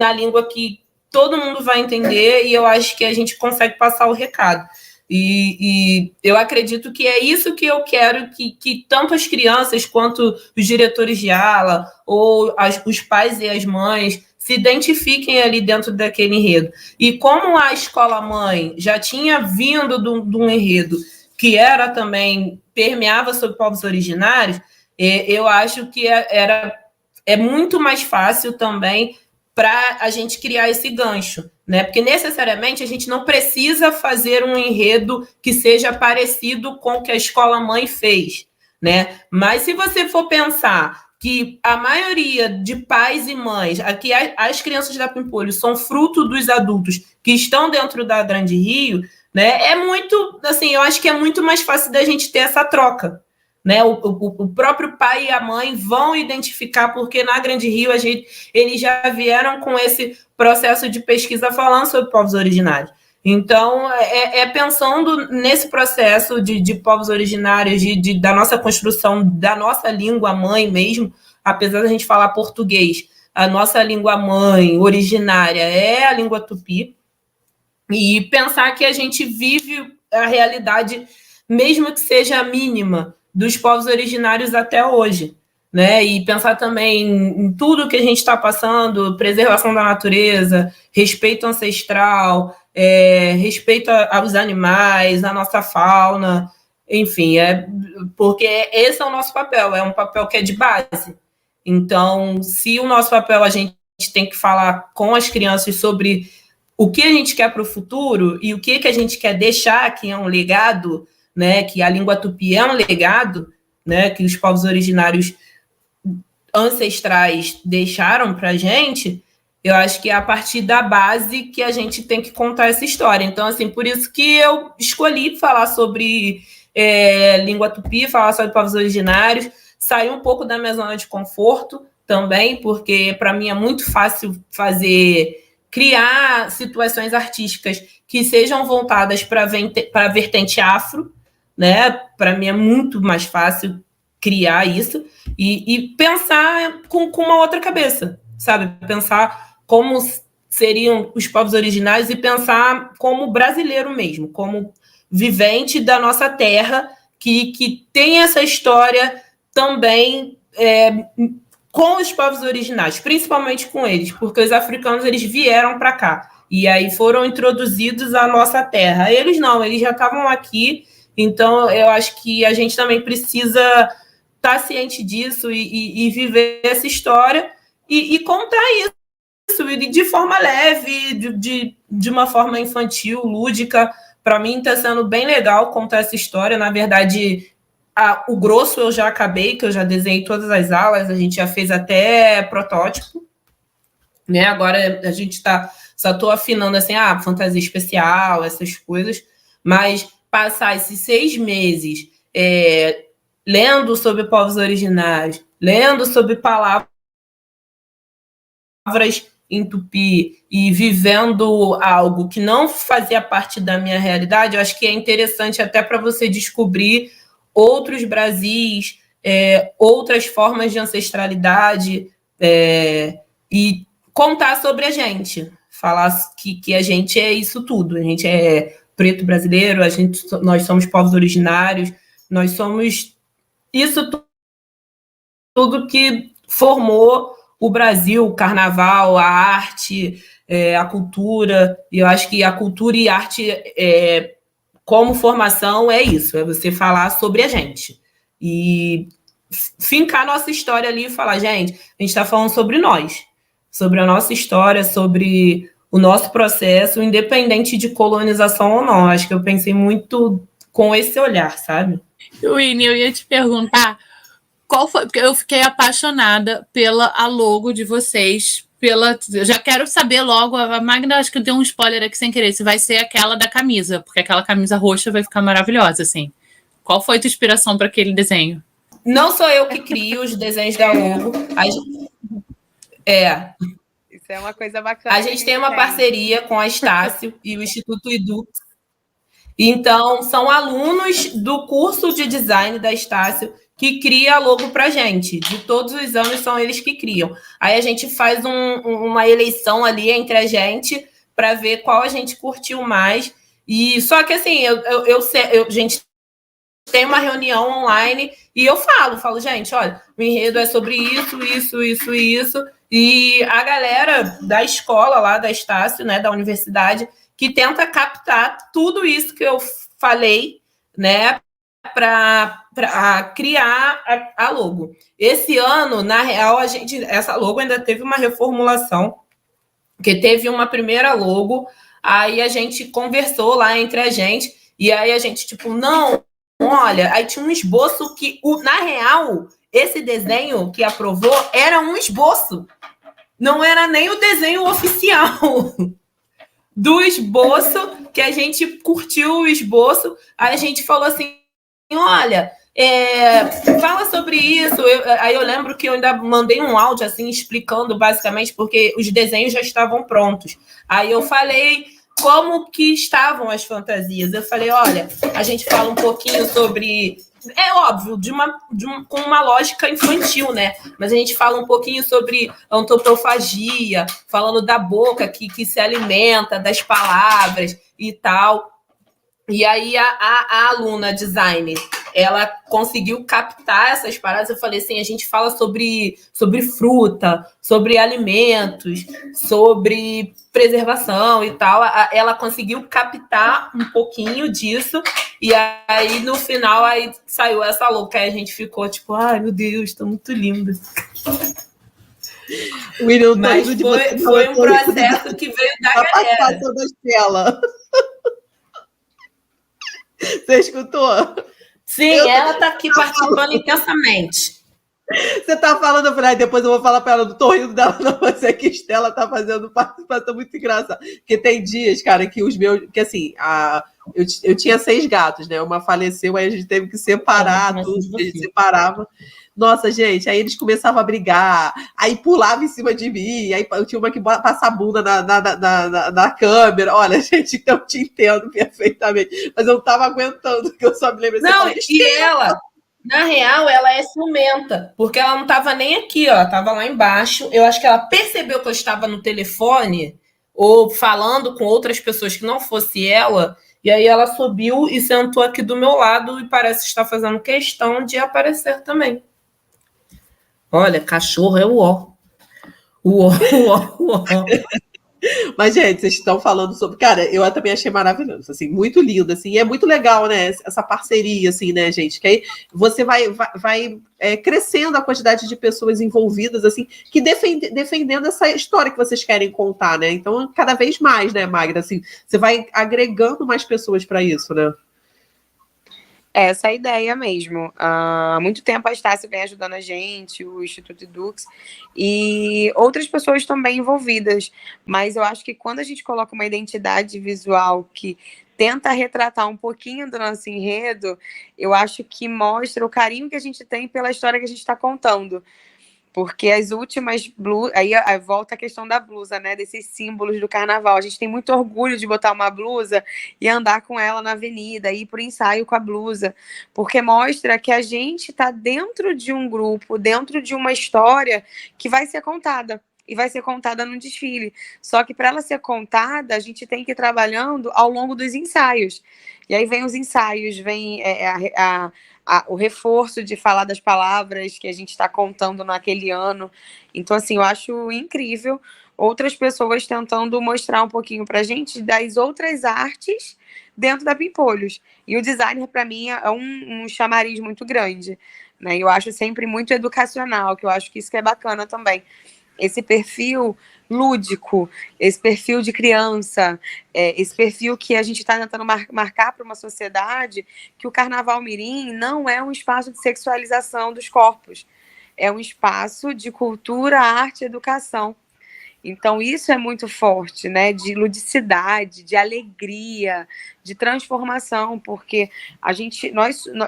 na língua que todo mundo vai entender, e eu acho que a gente consegue passar o recado. E eu acredito que é isso que eu quero que tanto as crianças quanto os diretores de aula, ou os pais e as mães, se identifiquem ali dentro daquele enredo. E como a escola-mãe já tinha vindo de um enredo que era também, permeava sobre povos originários, eu acho que é muito mais fácil também para a gente criar esse gancho, né? Porque necessariamente a gente não precisa fazer um enredo que seja parecido com o que a escola-mãe fez, né? Mas se você for pensar que a maioria de pais e mães, aqui as crianças da Pimpolho são fruto dos adultos que estão dentro da Grande Rio, né? É muito, assim, eu acho que é muito mais fácil da gente ter essa troca, né? O próprio pai e a mãe vão identificar, porque na Grande Rio eles já vieram com esse processo de pesquisa falando sobre povos originários. Então, pensando nesse processo de povos originários, da nossa construção, da nossa língua mãe mesmo, apesar da gente falar português, a nossa língua mãe originária é a língua tupi, e pensar que a gente vive a realidade, mesmo que seja mínima, dos povos originários até hoje, né? E pensar também em tudo que a gente está passando, preservação da natureza, respeito ancestral, respeito aos animais, à nossa fauna, enfim, porque esse é o nosso papel, é um papel que é de base. Então, se o nosso papel a gente tem que falar com as crianças sobre o que a gente quer para o futuro e o que a gente quer deixar, que é um legado, né, que a língua tupi é um legado, né, que os povos originários ancestrais deixaram para a gente, eu acho que é a partir da base que a gente tem que contar essa história. Então, assim, por isso que eu escolhi falar sobre língua tupi, falar sobre povos originários, sair um pouco da minha zona de conforto também, porque para mim é muito fácil criar situações artísticas que sejam voltadas para a vertente afro, né? Para mim é muito mais fácil criar isso e pensar com uma outra cabeça, sabe? Pensar como seriam os povos originários e pensar como brasileiro mesmo, como vivente da nossa terra, que tem essa história também com os povos originários, principalmente com eles, porque os africanos eles vieram para cá e aí foram introduzidos à nossa terra. Eles não, eles já estavam aqui. Então, eu acho que a gente também precisa estar ciente disso e viver essa história e contar isso de forma leve, de uma forma infantil, lúdica. Para mim, está sendo bem legal contar essa história. Na verdade, o grosso eu já acabei, que eu já desenhei todas as alas, a gente já fez até protótipo. Né? Agora, a gente só estou afinando assim, fantasia especial, essas coisas, mas passar esses 6 meses lendo sobre povos originários, lendo sobre palavras em tupi e vivendo algo que não fazia parte da minha realidade, eu acho que é interessante até para você descobrir outros Brasis, outras formas de ancestralidade e contar sobre a gente, falar que a gente é isso tudo, a gente é preto brasileiro, nós somos povos originários, nós somos isso tudo que formou o Brasil, o carnaval, a arte, a cultura. E eu acho que a cultura e arte, como formação, é isso, é você falar sobre a gente. E fincar nossa história ali e falar, gente, a gente está falando sobre nós, sobre a nossa história, sobre o nosso processo, independente de colonização ou não. Acho que eu pensei muito com esse olhar, sabe? Winnie, eu ia te perguntar qual foi, porque eu fiquei apaixonada pela a logo de vocês, eu já quero saber logo, a Magda, acho que eu dei um spoiler aqui sem querer, se vai ser aquela da camisa, porque aquela camisa roxa vai ficar maravilhosa, assim. Qual foi a tua inspiração para aquele desenho? Não sou eu que crio os desenhos da logo. Isso é uma coisa bacana. A gente tem uma parceria com a Estácio e o Instituto Edux. Então, são alunos do curso de design da Estácio que cria a logo para a gente. De todos os anos, são eles que criam. Aí a gente faz uma eleição ali entre a gente para ver qual a gente curtiu mais. E só que assim, a gente tem uma reunião online e eu falo, gente, olha, o enredo é sobre isso. E a galera da escola lá, da Estácio, né, da universidade, que tenta captar tudo isso que eu falei, né, para criar a logo. Esse ano, na real, essa logo ainda teve uma reformulação, porque teve uma primeira logo, aí a gente conversou lá entre a gente, e aí a gente, tipo, não, olha, aí tinha um esboço que, na real, esse desenho que aprovou era um esboço, não era nem o desenho oficial do esboço, que a gente curtiu o esboço, aí a gente falou assim, olha, fala sobre isso. Aí eu lembro que eu ainda mandei um áudio assim explicando basicamente porque os desenhos já estavam prontos. Aí eu falei como que estavam as fantasias. Eu falei, olha, a gente fala um pouquinho sobre... É óbvio, com uma lógica infantil, né? Mas a gente fala um pouquinho sobre antropofagia, falando da boca que se alimenta, das palavras e tal. E aí a aluna designer, ela conseguiu captar essas paradas. Eu falei assim, a gente fala sobre fruta, sobre alimentos, sobre preservação e tal. Ela conseguiu captar um pouquinho disso. E aí, no final, aí saiu essa louca. Aí a gente ficou tipo, ai, meu Deus, tá muito linda. Mas foi um processo que veio da galera. Da Você escutou? Sim, ela tá aqui participando intensamente. Você tá falando, eu falei, depois eu vou falar para ela, não tô rindo dela, não, mas é que a Estela tá fazendo participação muito engraçada. Porque tem dias, cara, que os meus. Que assim, eu tinha 6 gatos, né? Uma faleceu, aí a gente teve que separar tudo, a gente separava. Nossa, gente, aí eles começavam a brigar, aí pulavam em cima de mim, aí eu tinha uma que passar a bunda na câmera. Olha, gente, então eu te entendo perfeitamente, mas eu não tava aguentando, que eu só me lembro. Não, e ela, na real, ela é ciumenta, porque ela não tava nem aqui, ó, tava lá embaixo. Eu acho que ela percebeu que eu estava no telefone ou falando com outras pessoas que não fosse ela, e aí ela subiu e sentou aqui do meu lado e parece estar fazendo questão de aparecer também. Olha, cachorro é o ó. Mas, gente, vocês estão falando sobre... Cara, eu também achei maravilhoso, assim, muito lindo, assim, e é muito legal, né, essa parceria, assim, né, gente, que aí você vai crescendo a quantidade de pessoas envolvidas, assim, que defendendo essa história que vocês querem contar, né, então, cada vez mais, né, Magda, assim, você vai agregando mais pessoas para isso, né? Essa é a ideia mesmo. Há muito tempo a Estácio vem ajudando a gente, o Instituto Edux, e outras pessoas também envolvidas. Mas eu acho que quando a gente coloca uma identidade visual que tenta retratar um pouquinho do nosso enredo, eu acho que mostra o carinho que a gente tem pela história que a gente está contando. Porque as últimas blusas... Aí volta a questão da blusa, né? Desses símbolos do carnaval. A gente tem muito orgulho de botar uma blusa e andar com ela na avenida, ir para o ensaio com a blusa. Porque mostra que a gente está dentro de um grupo, dentro de uma história que vai ser contada. e vai ser contada no desfile. Só que para ela ser contada, a gente tem que ir trabalhando ao longo dos ensaios. E aí vem os ensaios, vem o reforço de falar das palavras que a gente está contando naquele ano. Então, assim, eu acho incrível outras pessoas tentando mostrar um pouquinho para a gente das outras artes dentro da Pimpolhos. E o designer, para mim, é um chamariz muito grande, né? Eu acho sempre muito educacional, que eu acho que isso que é bacana também. Esse perfil lúdico, esse perfil de criança, esse perfil que a gente está tentando marcar para uma sociedade que o Carnaval Mirim não é um espaço de sexualização dos corpos, é um espaço de cultura, arte e educação. Então, isso é muito forte, né? De ludicidade, de alegria, de transformação, porque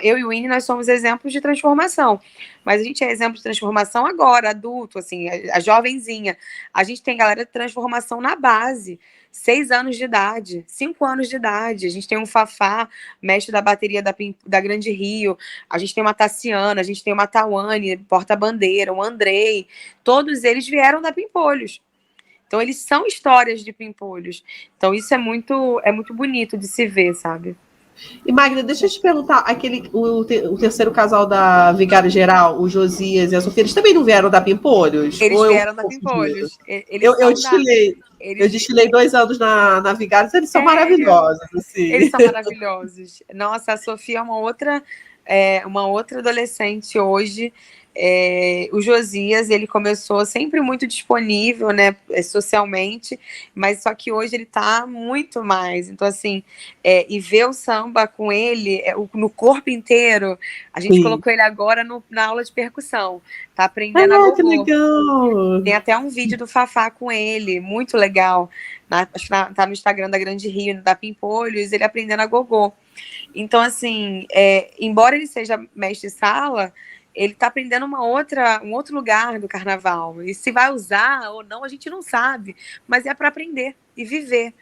eu e o Winnie, nós somos exemplos de transformação, mas a gente é exemplo de transformação agora, adulto, assim, a jovenzinha. A gente tem galera de transformação na base, 6 anos de idade, 5 anos de idade. A gente tem um Fafá, mestre da bateria da Grande Rio, a gente tem uma Tassiana, a gente tem uma Tawane, porta-bandeira, um Andrei, todos eles vieram da Pimpolhos. Então, eles são histórias de Pimpolhos. Então, isso é muito bonito de se ver, sabe? E, Magda, deixa eu te perguntar, o terceiro casal da Vigária Geral, o Josias e a Sofia, eles também não vieram da Pimpolhos? Eles vieram da Pimpolhos. Eu desfilei 2 anos na Vigária, eles são maravilhosos. Assim. Eles são maravilhosos. Nossa, a Sofia é uma outra adolescente hoje. O Josias, ele começou sempre muito disponível, né, socialmente, mas só que hoje ele tá muito mais. Então, assim, e ver o samba com ele no corpo inteiro, a gente colocou ele agora na aula de percussão, tá aprendendo a gogô. Que legal! Tem até um vídeo do Fafá com ele, muito legal, acho que tá no Instagram da Grande Rio, da Pimpolhos, ele aprendendo a gogô. Então, assim, embora ele seja mestre-sala, ele está aprendendo um outro lugar do carnaval. E se vai usar ou não, a gente não sabe. Mas é para aprender e viver.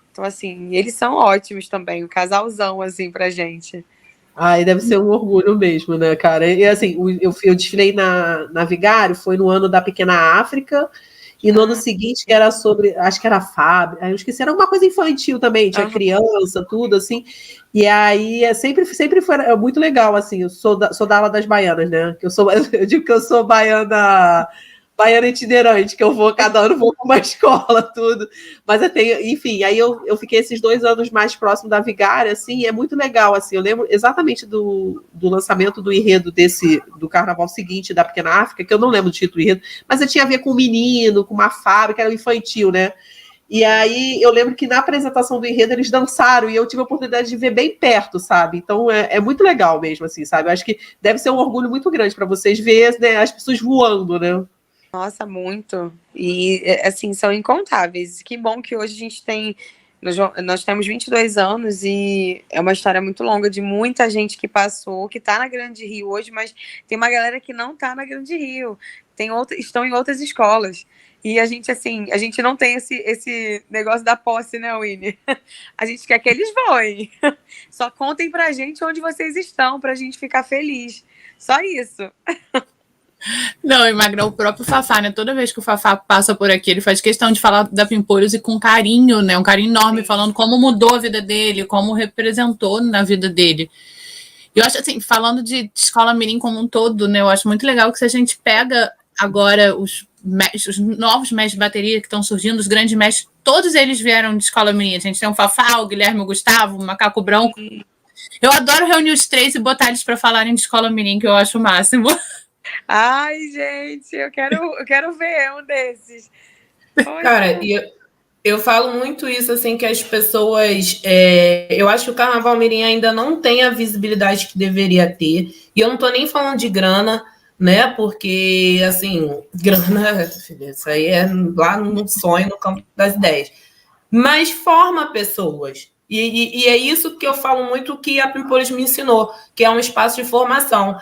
Então, assim, eles são ótimos também. Um casalzão, assim, pra gente. Ai, deve ser um orgulho mesmo, né, cara? E, assim, eu desfilei na Vigário, foi no ano da Pequena África, e no ano seguinte, que era sobre, acho que era Fábio, eu esqueci, era alguma coisa infantil também, tinha criança, tudo, assim, e aí sempre foi muito legal, assim, eu sou da ala das baianas, né, eu digo que eu sou baiana itinerante, que cada ano vou para uma escola, tudo, mas eu tenho, enfim, aí eu fiquei esses 2 anos mais próximo da Vigária, assim, e é muito legal, assim, eu lembro exatamente do lançamento do enredo do carnaval seguinte da Pequena África, que eu não lembro do título do enredo, mas tinha a ver com um menino, com uma fábrica, era um infantil, né, e aí eu lembro que na apresentação do enredo eles dançaram, e eu tive a oportunidade de ver bem perto, sabe, então é muito legal mesmo, assim, sabe, eu acho que deve ser um orgulho muito grande para vocês ver, né, as pessoas voando, né. Nossa, muito. E, assim, são incontáveis. Que bom que hoje a gente tem... Nós temos 22 anos e é uma história muito longa de muita gente que passou, que está na Grande Rio hoje, mas tem uma galera que não está na Grande Rio. Estão em outras escolas. E a gente, assim, a gente não tem esse negócio da posse, né, Winnie? A gente quer que eles voem. Só contem pra gente onde vocês estão, pra gente ficar feliz. Só isso. Não, e Magda, o próprio Fafá, né? Toda vez que o Fafá passa por aqui, ele faz questão de falar da Pimpolhos e com carinho, né? Um carinho enorme, falando como mudou a vida dele, como representou na vida dele. Eu acho assim, falando de escola mirim como um todo, né? Eu acho muito legal que se a gente pega agora os novos mestres de bateria que estão surgindo, os grandes mestres, todos eles vieram de escola mirim. A gente tem o Fafá, o Guilherme, o Gustavo, o Macaco Branco. Eu adoro reunir os 3 e botar eles para falarem de escola mirim, que eu acho o máximo. Ai, gente, eu quero ver um desses. Poxa. Cara, eu falo muito isso, assim, que as pessoas... eu acho que o Carnaval Mirim ainda não tem a visibilidade que deveria ter. E eu não tô nem falando de grana, né? Porque, assim, grana, isso aí é lá no sonho, no campo das ideias. Mas forma pessoas. E é isso que eu falo muito que a Pimpolhos me ensinou, que é um espaço de formação,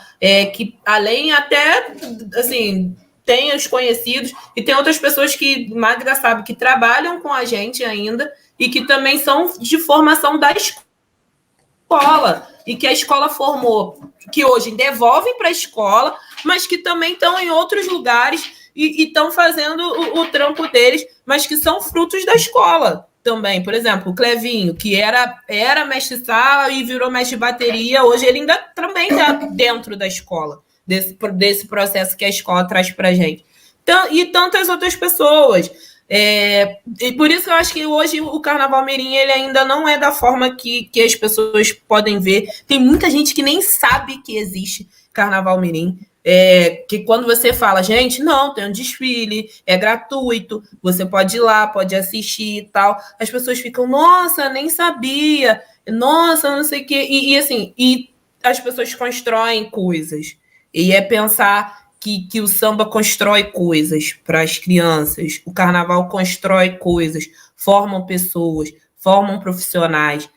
que além até, assim, tem os conhecidos e tem outras pessoas que, Magda sabe, que trabalham com a gente ainda e que também são de formação da escola e que a escola formou, que hoje devolvem para a escola, mas que também estão em outros lugares e estão fazendo o trampo deles, mas que são frutos da escola também. Por exemplo, o Clevinho, que era mestre-sala e virou mestre de bateria, hoje ele ainda também está dentro da escola, desse processo que a escola traz para a gente. Então, e tantas outras pessoas. E por isso eu acho que hoje o Carnaval Mirim ele ainda não é da forma que as pessoas podem ver. Tem muita gente que nem sabe que existe Carnaval Mirim. Que quando você fala, gente, não, tem um desfile, é gratuito, você pode ir lá, pode assistir e tal, as pessoas ficam, nossa, nem sabia, nossa, não sei o quê, e assim, e as pessoas constroem coisas, e é pensar que o samba constrói coisas para as crianças, o carnaval constrói coisas, formam pessoas, formam profissionais,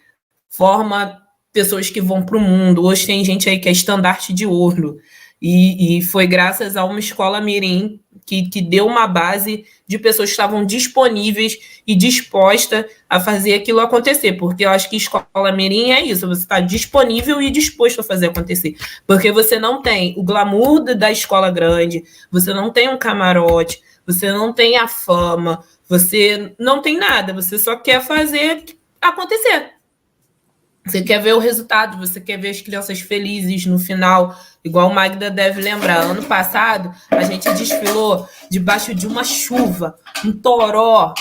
forma pessoas que vão para o mundo. Hoje tem gente aí que é estandarte de ouro, e foi graças a uma escola mirim que deu uma base de pessoas que estavam disponíveis e dispostas a fazer aquilo acontecer, porque eu acho que escola mirim é isso, você está disponível e disposto a fazer acontecer, porque você não tem o glamour da escola grande, você não tem um camarote, você não tem a fama, você não tem nada, você só quer fazer acontecer. Você quer ver o resultado, você quer ver as crianças felizes no final, igual o Magda deve lembrar. Ano passado, a gente desfilou debaixo de uma chuva, um toró,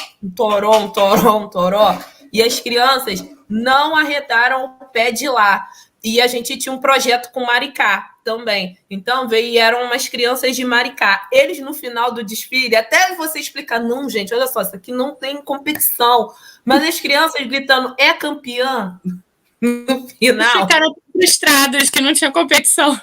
e as crianças não arredaram o pé de lá. E a gente tinha um projeto com Maricá também. Então, vieram umas crianças de Maricá. Eles, no final do desfile, até você explicar, não, gente, olha só, isso aqui não tem competição. Mas as crianças gritando, é campeã? No final. Ficaram frustrados que não tinha competição.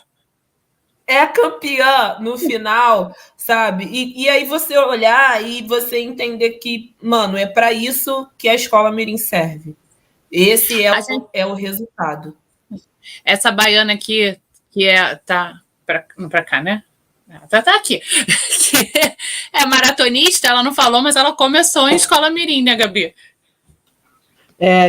É campeã no final, sabe? E aí você olhar e você entender que, mano, é para isso que a escola mirim serve. Esse é o resultado. Essa baiana aqui, que tá para cá, né? Tá aqui. Que é maratonista, ela não falou, mas ela começou em escola mirim, né, Gabi?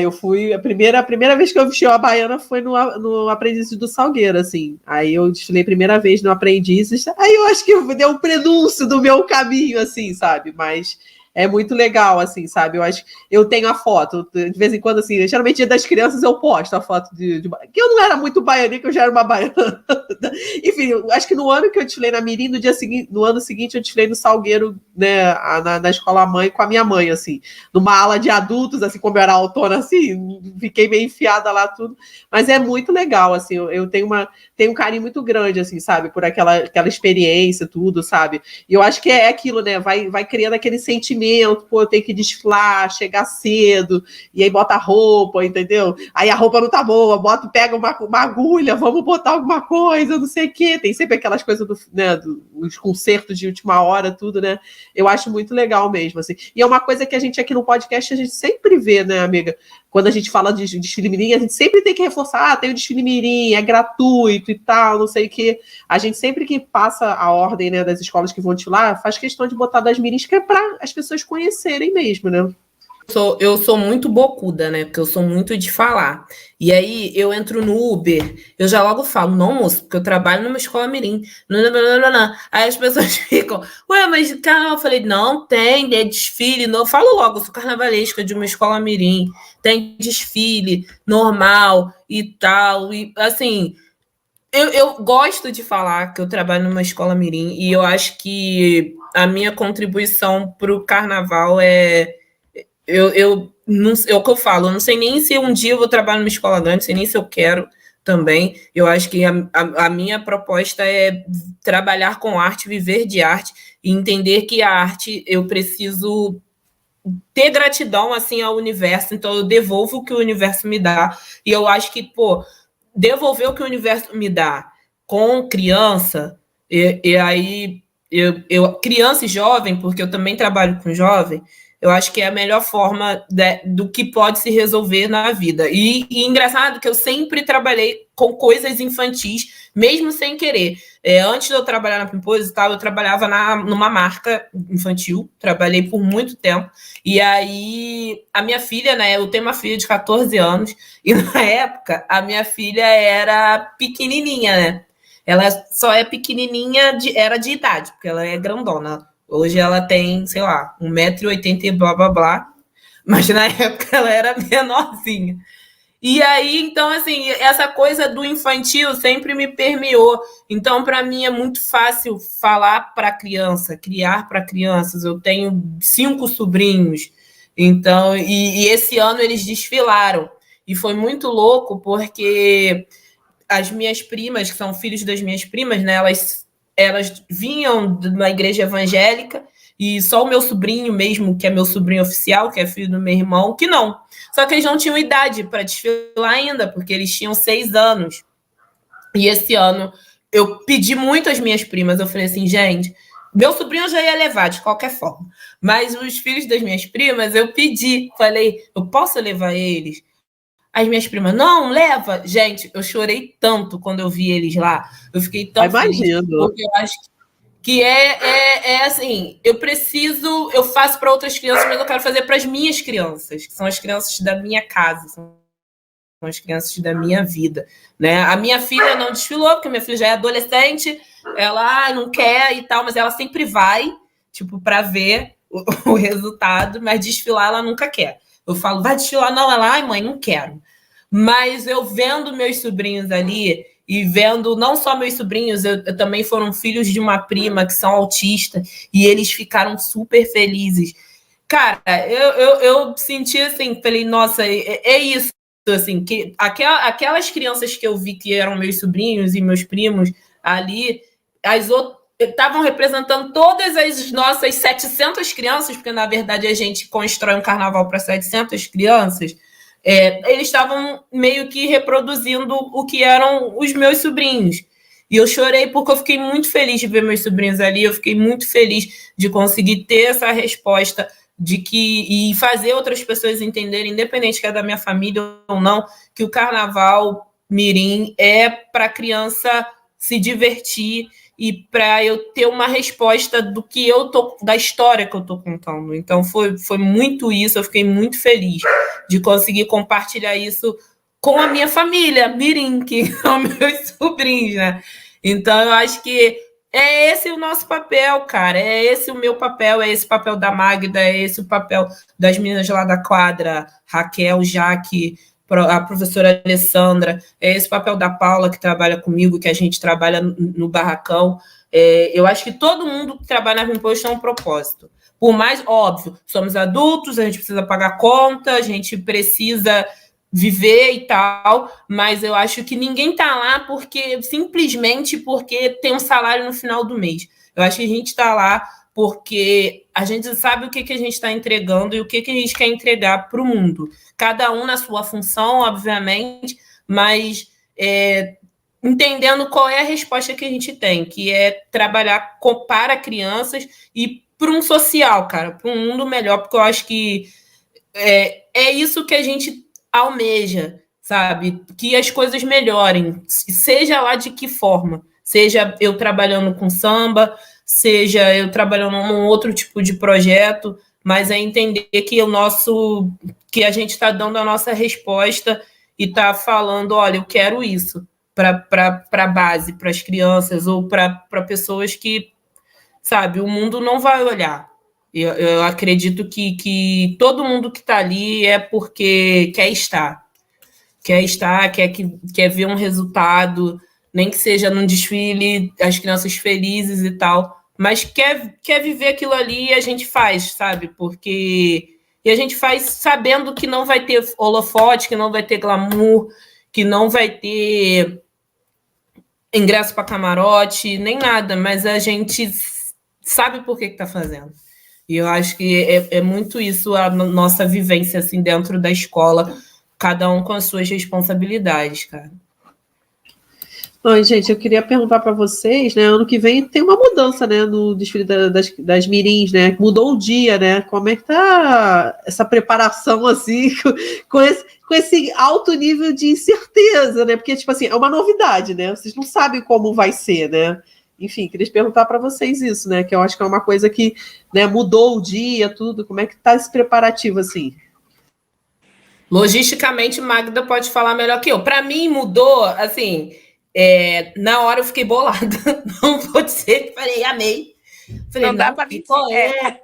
Eu fui. A primeira vez que eu vesti a baiana foi no Aprendizes do Salgueiro, assim. Aí eu desfilei a primeira vez no Aprendizes. Aí eu acho que deu um prenúncio do meu caminho, assim, sabe? Mas é muito legal, assim, sabe? Eu acho que eu tenho a foto, de vez em quando, assim, geralmente dia das crianças eu posto a foto que eu não era muito baianinha, que eu já era uma baiana. Enfim, eu acho que no ano que eu desfilei na Mirim, no ano seguinte eu desfilei no Salgueiro, né, na escola mãe, com a minha mãe, assim, numa ala de adultos, assim, como eu era autona, assim, fiquei meio enfiada lá, tudo. Mas é muito legal, assim, eu tenho um carinho muito grande, assim, sabe, por aquela experiência, tudo, sabe? E eu acho que é aquilo, né, vai criando aquele sentimento, pô, eu tenho que desfilar, chegar cedo, e aí bota a roupa, entendeu? Aí a roupa não tá boa, pega uma agulha, vamos botar alguma coisa, não sei o quê. Tem sempre aquelas coisas dos concertos de última hora, tudo, né? Eu acho muito legal mesmo, assim. E é uma coisa que a gente aqui no podcast, a gente sempre vê, né, amiga? Quando a gente fala de desfile mirim, a gente sempre tem que reforçar, tem o desfile mirim, é gratuito e tal, não sei o quê. A gente sempre que passa a ordem, né, das escolas que vão desfilar, faz questão de botar das mirins, que é para as pessoas conhecerem mesmo, né? Eu sou muito bocuda, né? Porque eu sou muito de falar. E aí eu entro no Uber, eu já logo falo, não, moço, porque eu trabalho numa escola mirim. Não. Aí as pessoas ficam, ué, mas carnaval, eu falei, não, tem, é desfile. Não. Eu falo logo, eu sou carnavalesca de uma escola mirim, tem desfile normal e tal. E assim, eu gosto de falar que eu trabalho numa escola mirim, e eu acho que a minha contribuição para o carnaval é. Não sei, é o que eu falo, eu não sei nem se um dia eu vou trabalhar numa escola grande, não sei nem se eu quero também. Eu acho que a minha proposta é trabalhar com arte, viver de arte, e entender que a arte, eu preciso ter gratidão, assim, ao universo, então eu devolvo o que o universo me dá, e eu acho que, pô, devolver o que o universo me dá com criança, e aí, criança e jovem, porque eu também trabalho com jovem, eu acho que é a melhor forma do que pode se resolver na vida. E engraçado que eu sempre trabalhei com coisas infantis, mesmo sem querer. Antes de eu trabalhar na Pimposo e tal, eu trabalhava numa marca infantil, trabalhei por muito tempo. E aí, a minha filha, né, eu tenho uma filha de 14 anos, e na época, a minha filha era pequenininha, né? Ela só é pequenininha, era de idade, porque ela é grandona. Hoje ela tem, sei lá, 1,80 m e blá, blá, blá. Mas na época ela era menorzinha. E aí, então, assim, essa coisa do infantil sempre me permeou. Então, para mim, é muito fácil falar para criança, criar para crianças. Eu tenho 5 sobrinhos. Então, e esse ano eles desfilaram. E foi muito louco, porque as minhas primas, que são filhos das minhas primas, né, elas vinham de uma igreja evangélica, e só o meu sobrinho mesmo, que é meu sobrinho oficial, que é filho do meu irmão, que não. Só que eles não tinham idade para desfilar ainda, porque eles tinham 6 anos. E esse ano eu pedi muito às minhas primas, eu falei assim, gente, meu sobrinho eu já ia levar de qualquer forma, mas os filhos das minhas primas eu pedi, falei, eu posso levar eles? As minhas primas, não, leva. Gente, eu chorei tanto quando eu vi eles lá. Eu fiquei tão feliz, porque eu acho que é assim, eu faço para outras crianças, mas eu quero fazer para as minhas crianças, que são as crianças da minha casa, são as crianças da minha vida, né? A minha filha não desfilou, porque minha filha já é adolescente, ela não quer e tal, mas ela sempre vai, tipo, para ver o resultado, mas desfilar ela nunca quer. Eu falo, vai desfilar? Não, ela, ai, mãe, não quero. Mas eu vendo meus sobrinhos ali, e vendo não só meus sobrinhos, eu também foram filhos de uma prima que são autistas, e eles ficaram super felizes. Cara, eu senti assim, falei, nossa, é isso, assim, que aquelas crianças que eu vi que eram meus sobrinhos e meus primos ali, as outras estavam representando todas as nossas 700 crianças, porque, na verdade, a gente constrói um carnaval para 700 crianças, eles estavam meio que reproduzindo o que eram os meus sobrinhos. E eu chorei porque eu fiquei muito feliz de ver meus sobrinhos ali, eu fiquei muito feliz de conseguir ter essa resposta e fazer outras pessoas entenderem, independente que é da minha família ou não, que o carnaval mirim é para a criança se divertir e para eu ter uma resposta da história que eu tô contando. Então foi muito isso, eu fiquei muito feliz de conseguir compartilhar isso com a minha família, mirim, que são meus sobrinhos, né? Então eu acho que é esse o nosso papel, cara, é esse o meu papel, é esse o papel da Magda, é esse o papel das meninas lá da quadra, Raquel, Jaque, a professora Alessandra, é esse o papel da Paula, que trabalha comigo, que a gente trabalha no barracão. Eu acho que todo mundo que trabalha na Pimpolhos tem um propósito. Por mais, óbvio, somos adultos, a gente precisa pagar conta, a gente precisa viver e tal, mas eu acho que ninguém está lá simplesmente porque tem um salário no final do mês. Eu acho que a gente está lá porque a gente sabe o que a gente está entregando e o que a gente quer entregar para o mundo. Cada um na sua função, obviamente, mas entendendo qual é a resposta que a gente tem, que é trabalhar para crianças e para um social, cara, para um mundo melhor, porque eu acho que é isso que a gente almeja, sabe? Que as coisas melhorem, seja lá de que forma. Seja eu trabalhando com samba, seja eu trabalhando num outro tipo de projeto, mas é entender que a gente está dando a nossa resposta e está falando, olha, eu quero isso para a base, para as crianças ou para pessoas que, sabe, o mundo não vai olhar. Eu acredito que todo mundo que está ali é porque quer estar, quer ver um resultado, nem que seja num desfile, as crianças felizes e tal, mas quer viver aquilo ali e a gente faz, sabe? E a gente faz sabendo que não vai ter holofote, que não vai ter glamour, que não vai ter ingresso para camarote, nem nada, mas a gente sabe por que está fazendo. E eu acho que é muito isso a nossa vivência assim, dentro da escola, cada um com as suas responsabilidades, cara. Oi, gente, eu queria perguntar para vocês, né? Ano que vem tem uma mudança, né? No desfile das mirins, né? Mudou o dia, né? Como é que tá essa preparação, assim, com esse alto nível de incerteza, né? Porque, tipo assim, é uma novidade, né? Vocês não sabem como vai ser, né? Enfim, queria perguntar para vocês isso, né? Que eu acho que é uma coisa que, né, mudou o dia, tudo. Como é que tá esse preparativo, assim? Logisticamente, Magda pode falar melhor que eu. Para mim, mudou, assim, na hora eu fiquei bolada. Não vou dizer que falei, amei. Falei, Não dá não, pra que mentir. qual é?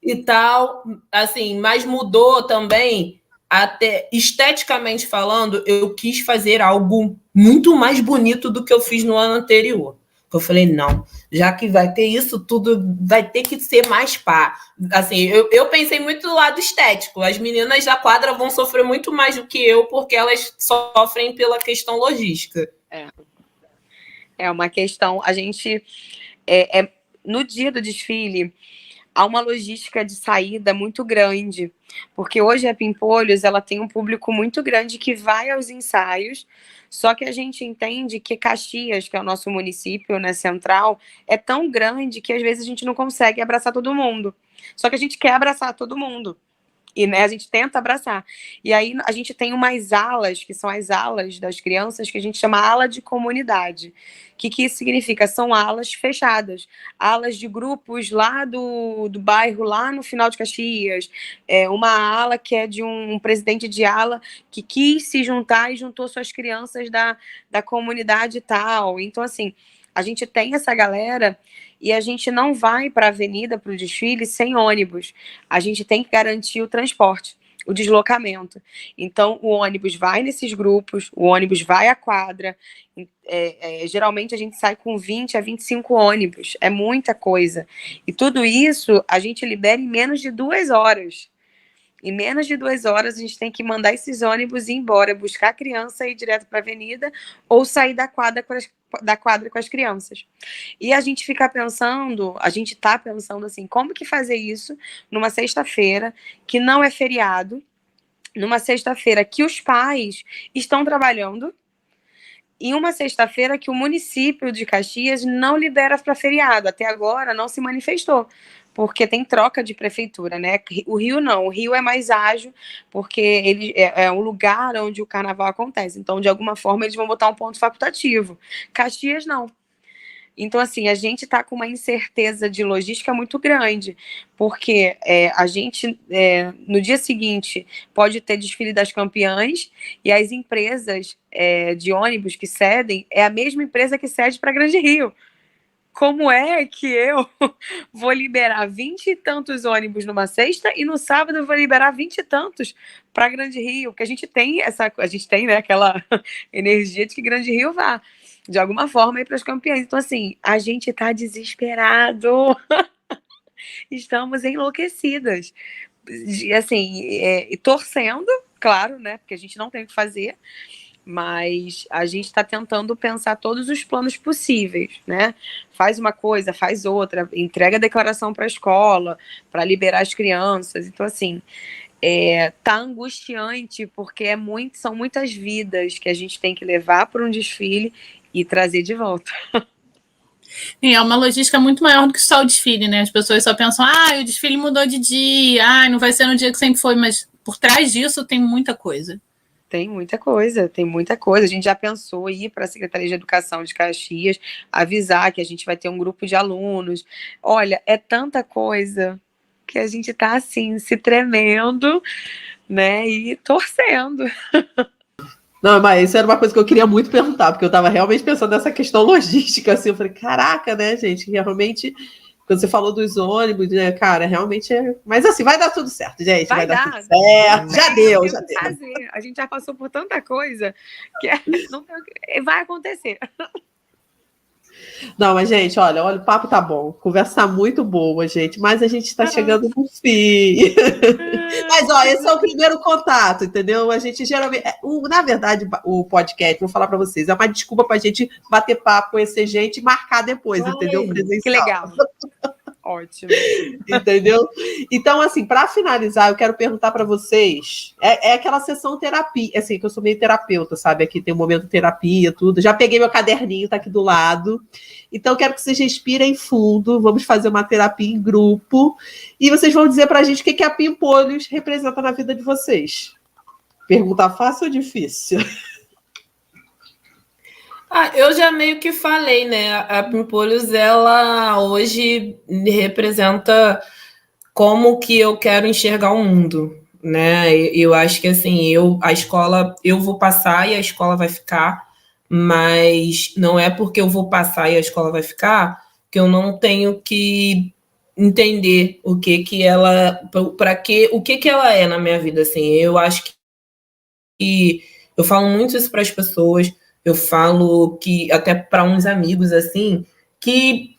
E tal, assim, mas mudou também, até esteticamente falando, eu quis fazer algo muito mais bonito do que eu fiz no ano anterior. Eu falei, não, já que vai ter isso tudo, vai ter que ser mais pá. Assim, eu pensei muito do lado estético. As meninas da quadra vão sofrer muito mais do que eu, porque elas sofrem pela questão logística. É uma questão. A gente. No dia do desfile, há uma logística de saída muito grande, porque hoje a Pimpolhos ela tem um público muito grande que vai aos ensaios, só que a gente entende que Caxias, que é o nosso município, né, central, é tão grande que às vezes a gente não consegue abraçar todo mundo. Só que a gente quer abraçar todo mundo. E, né, a gente tenta abraçar. E aí a gente tem umas alas, que são as alas das crianças, que a gente chama ala de comunidade. O que isso significa? São alas fechadas. Alas de grupos lá do bairro, lá no final de Caxias. Uma ala que é de um presidente de ala que quis se juntar e juntou suas crianças da comunidade e tal. Então, assim, a gente tem essa galera e a gente não vai para a avenida, para o desfile, sem ônibus. A gente tem que garantir o transporte, o deslocamento. Então, o ônibus vai nesses grupos, o ônibus vai à quadra. Geralmente, a gente sai com 20 a 25 ônibus. É muita coisa. E tudo isso, a gente libera em menos de 2 horas. Em menos de 2 horas, a gente tem que mandar esses ônibus ir embora, buscar a criança e ir direto para a avenida ou sair da quadra com as crianças. E a gente fica pensando, a gente tá pensando assim, como que fazer isso numa sexta-feira que não é feriado, numa sexta-feira que os pais estão trabalhando, e uma sexta-feira que o município de Caxias não libera para feriado. Até agora não se manifestou, porque tem troca de prefeitura, né? O Rio não, o Rio é mais ágil, porque ele é um lugar onde o carnaval acontece. Então, de alguma forma, eles vão botar um ponto facultativo. Caxias não. Então, assim, a gente está com uma incerteza de logística muito grande, porque a gente, no dia seguinte, pode ter desfile das campeãs e as empresas de ônibus que cedem é a mesma empresa que cede para Grande Rio. Como é que eu vou liberar 20 e tantos ônibus numa sexta e no sábado eu vou liberar 20 e tantos para Grande Rio? Porque a gente tem né, aquela energia de que Grande Rio vá de alguma forma ir para as campeãs. Então, assim, a gente está desesperado. Estamos enlouquecidas. Assim, torcendo, claro, né? Porque a gente não tem o que fazer. Mas a gente está tentando pensar todos os planos possíveis, né? Faz uma coisa, faz outra, entrega a declaração para a escola, para liberar as crianças. Então, assim, tá angustiante, porque são muitas vidas que a gente tem que levar para um desfile e trazer de volta. É uma logística muito maior do que só o desfile, né? As pessoas só pensam, o desfile mudou de dia, não vai ser no dia que sempre foi, mas por trás disso tem muita coisa. Tem muita coisa, tem muita coisa. A gente já pensou em ir para a Secretaria de Educação de Caxias, avisar que a gente vai ter um grupo de alunos. Olha, é tanta coisa que a gente está assim, se tremendo, né? E torcendo. Não, mas isso era uma coisa que eu queria muito perguntar, porque eu estava realmente pensando nessa questão logística, assim, eu falei, caraca, né, gente, realmente, quando você falou dos ônibus, né, cara, realmente é... Mas assim, vai dar tudo certo, gente, vai dar tudo certo, já deu. Fazer. A gente já passou por tanta coisa que vai acontecer. Não, mas, gente, olha, o papo tá bom, conversa tá muito boa, gente, mas a gente está chegando no fim. Mas, ó, esse é o primeiro contato, entendeu? A gente geralmente... na verdade, o podcast, vou falar para vocês, é uma desculpa pra gente bater papo, conhecer gente e marcar depois, entendeu? Presencial. Que legal. Ótimo. Entendeu? Então, assim, para finalizar, eu quero perguntar para vocês. É aquela sessão terapia, assim, que eu sou meio terapeuta, sabe? Aqui tem um momento terapia, tudo. Já peguei meu caderninho, tá aqui do lado. Então, eu quero que vocês respirem fundo. Vamos fazer uma terapia em grupo. E vocês vão dizer pra gente o que a Pimpolhos representa na vida de vocês. Pergunta fácil ou difícil? Eu já meio que falei, né? A Pimpolhos, ela hoje representa como que eu quero enxergar o mundo, né? Eu acho que, assim, a escola, eu vou passar e a escola vai ficar, mas não é porque eu vou passar e a escola vai ficar que eu não tenho que entender o que ela, o que ela é na minha vida, assim. Eu acho que eu falo muito isso para as pessoas, eu falo que até para uns amigos, assim, que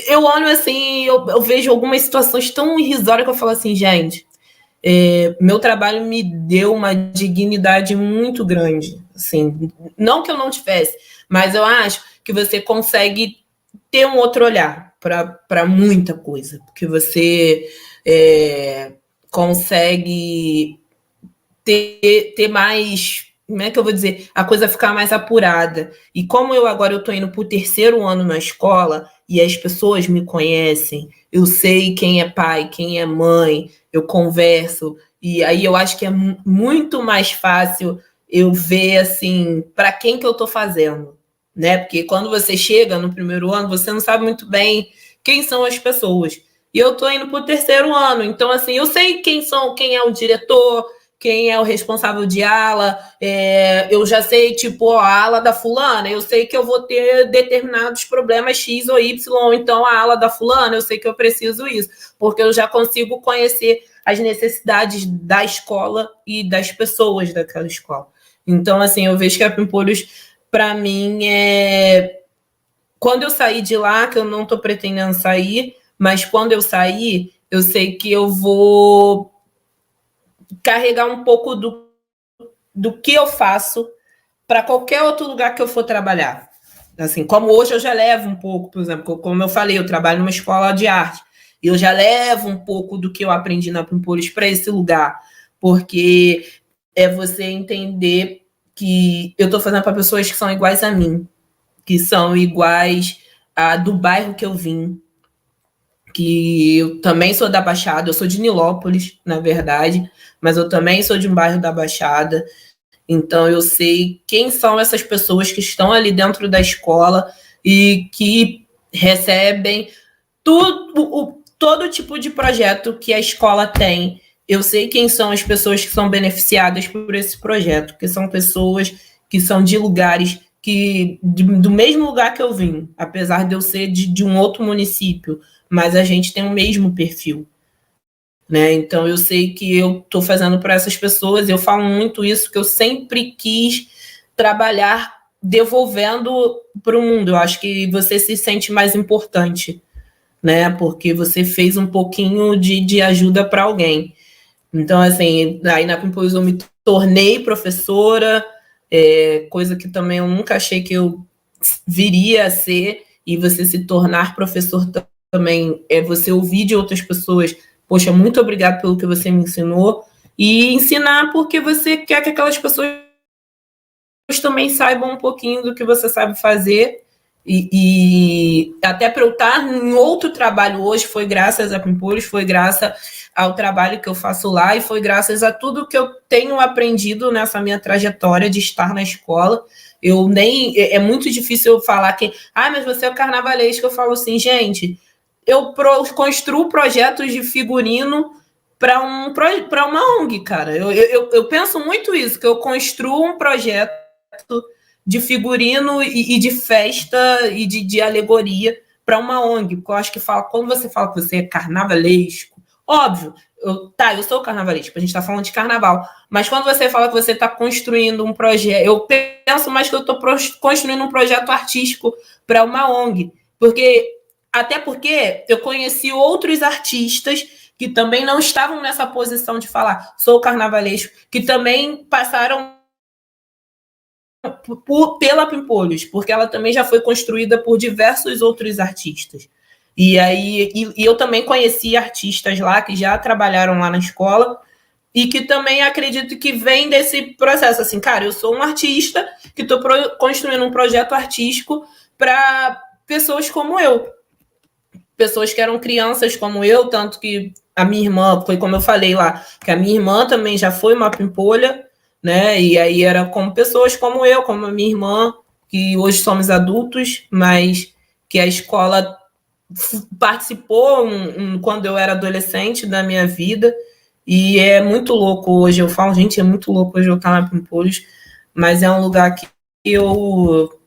eu olho assim, eu vejo algumas situações tão irrisórias que eu falo assim, gente, meu trabalho me deu uma dignidade muito grande, assim, não que eu não tivesse, mas eu acho que você consegue ter um outro olhar para muita coisa, porque você consegue ter mais, como é que eu vou dizer, a coisa ficar mais apurada. E como agora eu estou indo para o 3º ano na escola e as pessoas me conhecem, eu sei quem é pai, quem é mãe, eu converso, e aí eu acho que é muito mais fácil eu ver, assim, para quem que eu estou fazendo, né? Porque quando você chega no 1º ano, você não sabe muito bem quem são as pessoas. E eu estou indo para o 3º ano, então, assim, eu sei quem é o diretor, quem é o responsável de ala, eu já sei, tipo, a ala da fulana, eu sei que eu vou ter determinados problemas X ou Y, então a ala da fulana, eu sei que eu preciso isso, porque eu já consigo conhecer as necessidades da escola e das pessoas daquela escola. Então, assim, eu vejo que a Pimpolhos, para mim, quando eu sair de lá, que eu não estou pretendendo sair, mas quando eu sair, eu sei que eu vou carregar um pouco do que eu faço para qualquer outro lugar que eu for trabalhar. Assim, como hoje eu já levo um pouco, por exemplo, como eu falei, eu trabalho numa escola de arte, e eu já levo um pouco do que eu aprendi na Pimpolhos para esse lugar, porque é você entender que eu estou fazendo para pessoas que são iguais a mim, que são iguais do bairro que eu vim, que eu também sou da Baixada, eu sou de Nilópolis, na verdade, mas eu também sou de um bairro da Baixada, então eu sei quem são essas pessoas que estão ali dentro da escola e que recebem todo tipo de projeto que a escola tem. Eu sei quem são as pessoas que são beneficiadas por esse projeto, que são pessoas que são de lugares do mesmo lugar que eu vim, apesar de eu ser de um outro município, mas a gente tem o mesmo perfil, né? Então eu sei que eu estou fazendo para essas pessoas, eu falo muito isso, que eu sempre quis trabalhar devolvendo para o mundo. Eu acho que você se sente mais importante, né? Porque você fez um pouquinho de ajuda para alguém. Então, assim, aí na Pimpolhos eu me tornei professora, coisa que também eu nunca achei que eu viria a ser, e você se tornar professor também é você ouvir de outras pessoas, poxa, muito obrigado pelo que você me ensinou, e ensinar porque você quer que aquelas pessoas também saibam um pouquinho do que você sabe fazer, e até para eu estar em outro trabalho hoje foi graças a Pimpolhos, foi graças ao trabalho que eu faço lá e foi graças a tudo que eu tenho aprendido nessa minha trajetória de estar na escola. É muito difícil eu falar que, mas você é carnavalesco. Eu falo assim, gente, eu construo projetos de figurino para uma ONG, cara. Eu penso muito isso, que eu construo um projeto de figurino e de festa e de alegoria para uma ONG, porque eu acho que quando você fala que você é carnavalesco, óbvio, eu sou carnavalesco, a gente está falando de carnaval, mas quando você fala que você está construindo um projeto, eu penso mais que eu estou construindo um projeto artístico para uma ONG, até porque eu conheci outros artistas que também não estavam nessa posição de falar, sou carnavalesco, que também passaram pela Pimpolhos, porque ela também já foi construída por diversos outros artistas. E eu também conheci artistas lá que já trabalharam lá na escola e que também acredito que vem desse processo. Assim, cara, eu sou um artista que estou construindo um projeto artístico para pessoas como eu. Pessoas que eram crianças como eu, tanto que a minha irmã, foi como eu falei lá, que a minha irmã também já foi uma pimpolha, né? E aí era como pessoas como eu, como a minha irmã, que hoje somos adultos, mas que a escola participou quando eu era adolescente da minha vida, e é muito louco hoje, eu falo, gente, é muito louco hoje eu estar na Pimpolhos, mas é um lugar que eu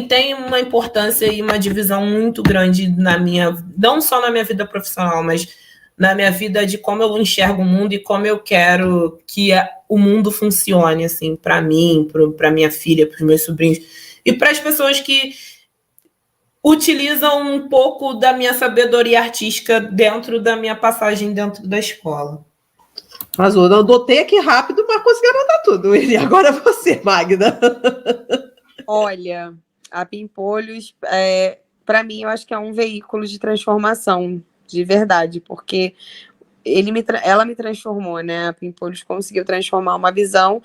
tem uma importância e uma divisão muito grande não só na minha vida profissional, mas na minha vida de como eu enxergo o mundo e como eu quero que o mundo funcione, assim, para mim, para minha filha, para os meus sobrinhos e para as pessoas que utilizam um pouco da minha sabedoria artística dentro da minha passagem dentro da escola. Mas eu anotei aqui rápido, mas consegui anotar tudo. E agora você, Magda. Olha, a Pimpolhos, para mim, eu acho que é um veículo de transformação, de verdade, porque ela me transformou, né? A Pimpolhos conseguiu transformar uma visão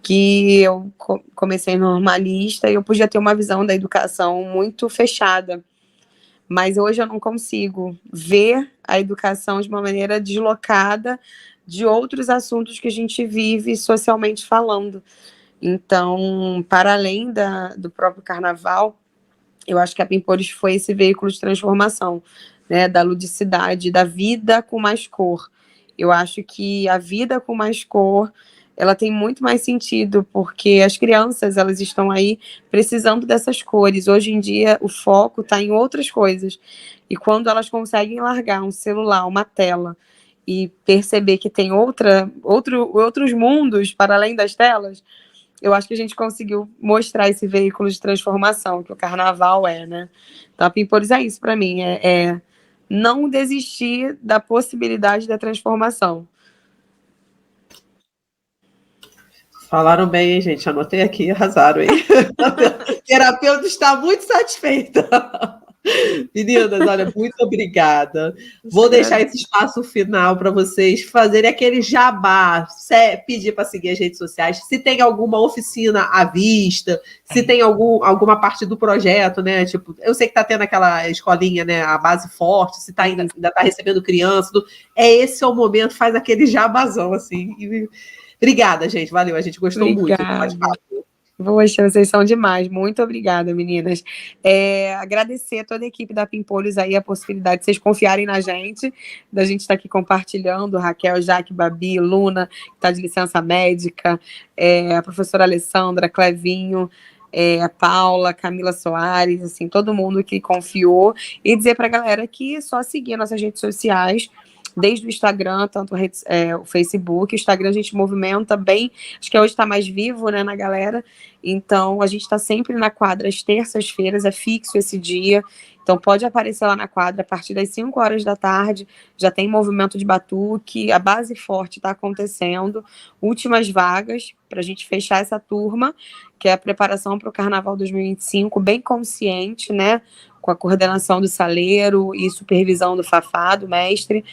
que eu comecei normalista e eu podia ter uma visão da educação muito fechada. Mas hoje eu não consigo ver a educação de uma maneira deslocada de outros assuntos que a gente vive socialmente falando. Então, para além do próprio carnaval, eu acho que a Pimpolhos foi esse veículo de transformação, né, da ludicidade, da vida com mais cor. Eu acho que a vida com mais cor, ela tem muito mais sentido, porque as crianças, elas estão aí precisando dessas cores. Hoje em dia, o foco está em outras coisas. E quando elas conseguem largar um celular, uma tela, e perceber que tem outros mundos para além das telas, eu acho que a gente conseguiu mostrar esse veículo de transformação, que o carnaval né? Então, a Pimpolhos é isso para mim, é não desistir da possibilidade da transformação. Falaram bem, hein, gente? Anotei aqui, arrasaram, hein? O terapeuta está muito satisfeita. Meninas, olha, muito obrigada. Vou deixar esse espaço final para vocês fazerem aquele jabá, pedir para seguir as redes sociais, se tem alguma oficina à vista, se tem alguma parte do projeto, né? Tipo, eu sei que está tendo aquela escolinha, né? A base forte, se ainda está recebendo criança, esse é o momento, faz aquele jabazão, assim. Obrigada, gente. Valeu, a gente gostou muito do bate-papo. Poxa, vocês são demais. Muito obrigada, meninas. Agradecer a toda a equipe da Pimpolhos aí a possibilidade de vocês confiarem na gente, da gente estar aqui compartilhando, Raquel, Jaque, Babi, Luna, que está de licença médica, a professora Alessandra, Clevinho, a Paula, Camila Soares, assim, todo mundo que confiou, e dizer para a galera que é só seguir nossas redes sociais, desde o Instagram, tanto o Facebook. O Instagram a gente movimenta bem, acho que hoje está mais vivo, né, na galera. Então, a gente está sempre na quadra às terças-feiras, é fixo esse dia. Então, pode aparecer lá na quadra a partir das 5 horas da tarde, já tem movimento de batuque, a base forte está acontecendo, últimas vagas para a gente fechar essa turma, que é a preparação para o Carnaval 2025, bem consciente, né, com a coordenação do saleiro e supervisão do Fafá, do mestre.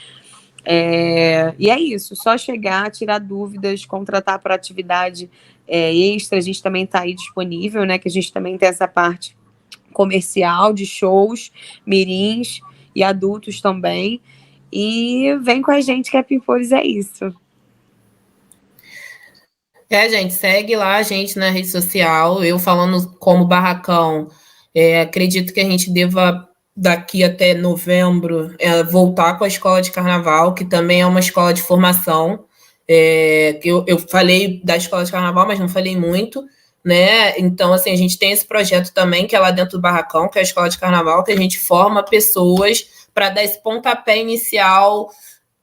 E é isso, só chegar, tirar dúvidas, contratar para atividade extra. A gente também está aí disponível, né? Que a gente também tem essa parte comercial de shows, mirins e adultos também. E vem com a gente que a Pimpolhos é isso. Gente, segue lá a gente na rede social. Eu falando como barracão, acredito que a gente deva, daqui até novembro, voltar com a escola de carnaval, que também é uma escola de formação. Eu falei da escola de carnaval, mas não falei muito, né? Então, assim, a gente tem esse projeto também, que é lá dentro do barracão, que é a escola de carnaval, que a gente forma pessoas para dar esse pontapé inicial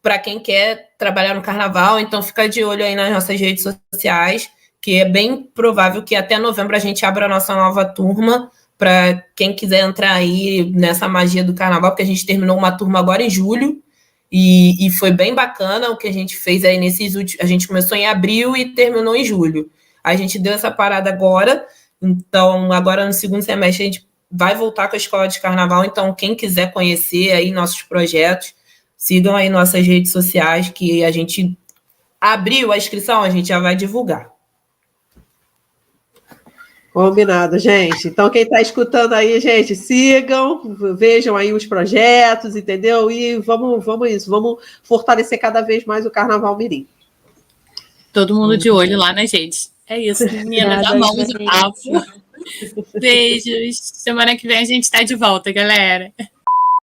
para quem quer trabalhar no carnaval. Então, fica de olho aí nas nossas redes sociais, que é bem provável que até novembro a gente abra a nossa nova turma, para quem quiser entrar aí nessa magia do carnaval, porque a gente terminou uma turma agora em julho, e foi bem bacana o que a gente fez aí nesses últimos. A gente começou em abril e terminou em julho. A gente deu essa parada agora, então agora no segundo semestre a gente vai voltar com a escola de carnaval. Então, quem quiser conhecer aí nossos projetos, sigam aí nossas redes sociais, que a gente abriu a inscrição, a gente já vai divulgar. Combinado, gente. Então, quem está escutando aí, gente, sigam, vejam aí os projetos, entendeu? E vamos fortalecer cada vez mais o Carnaval Mirim. Todo mundo de olho lá na gente. É isso, meninas. Amamos o papo. Beijos. Semana que vem a gente está de volta, galera.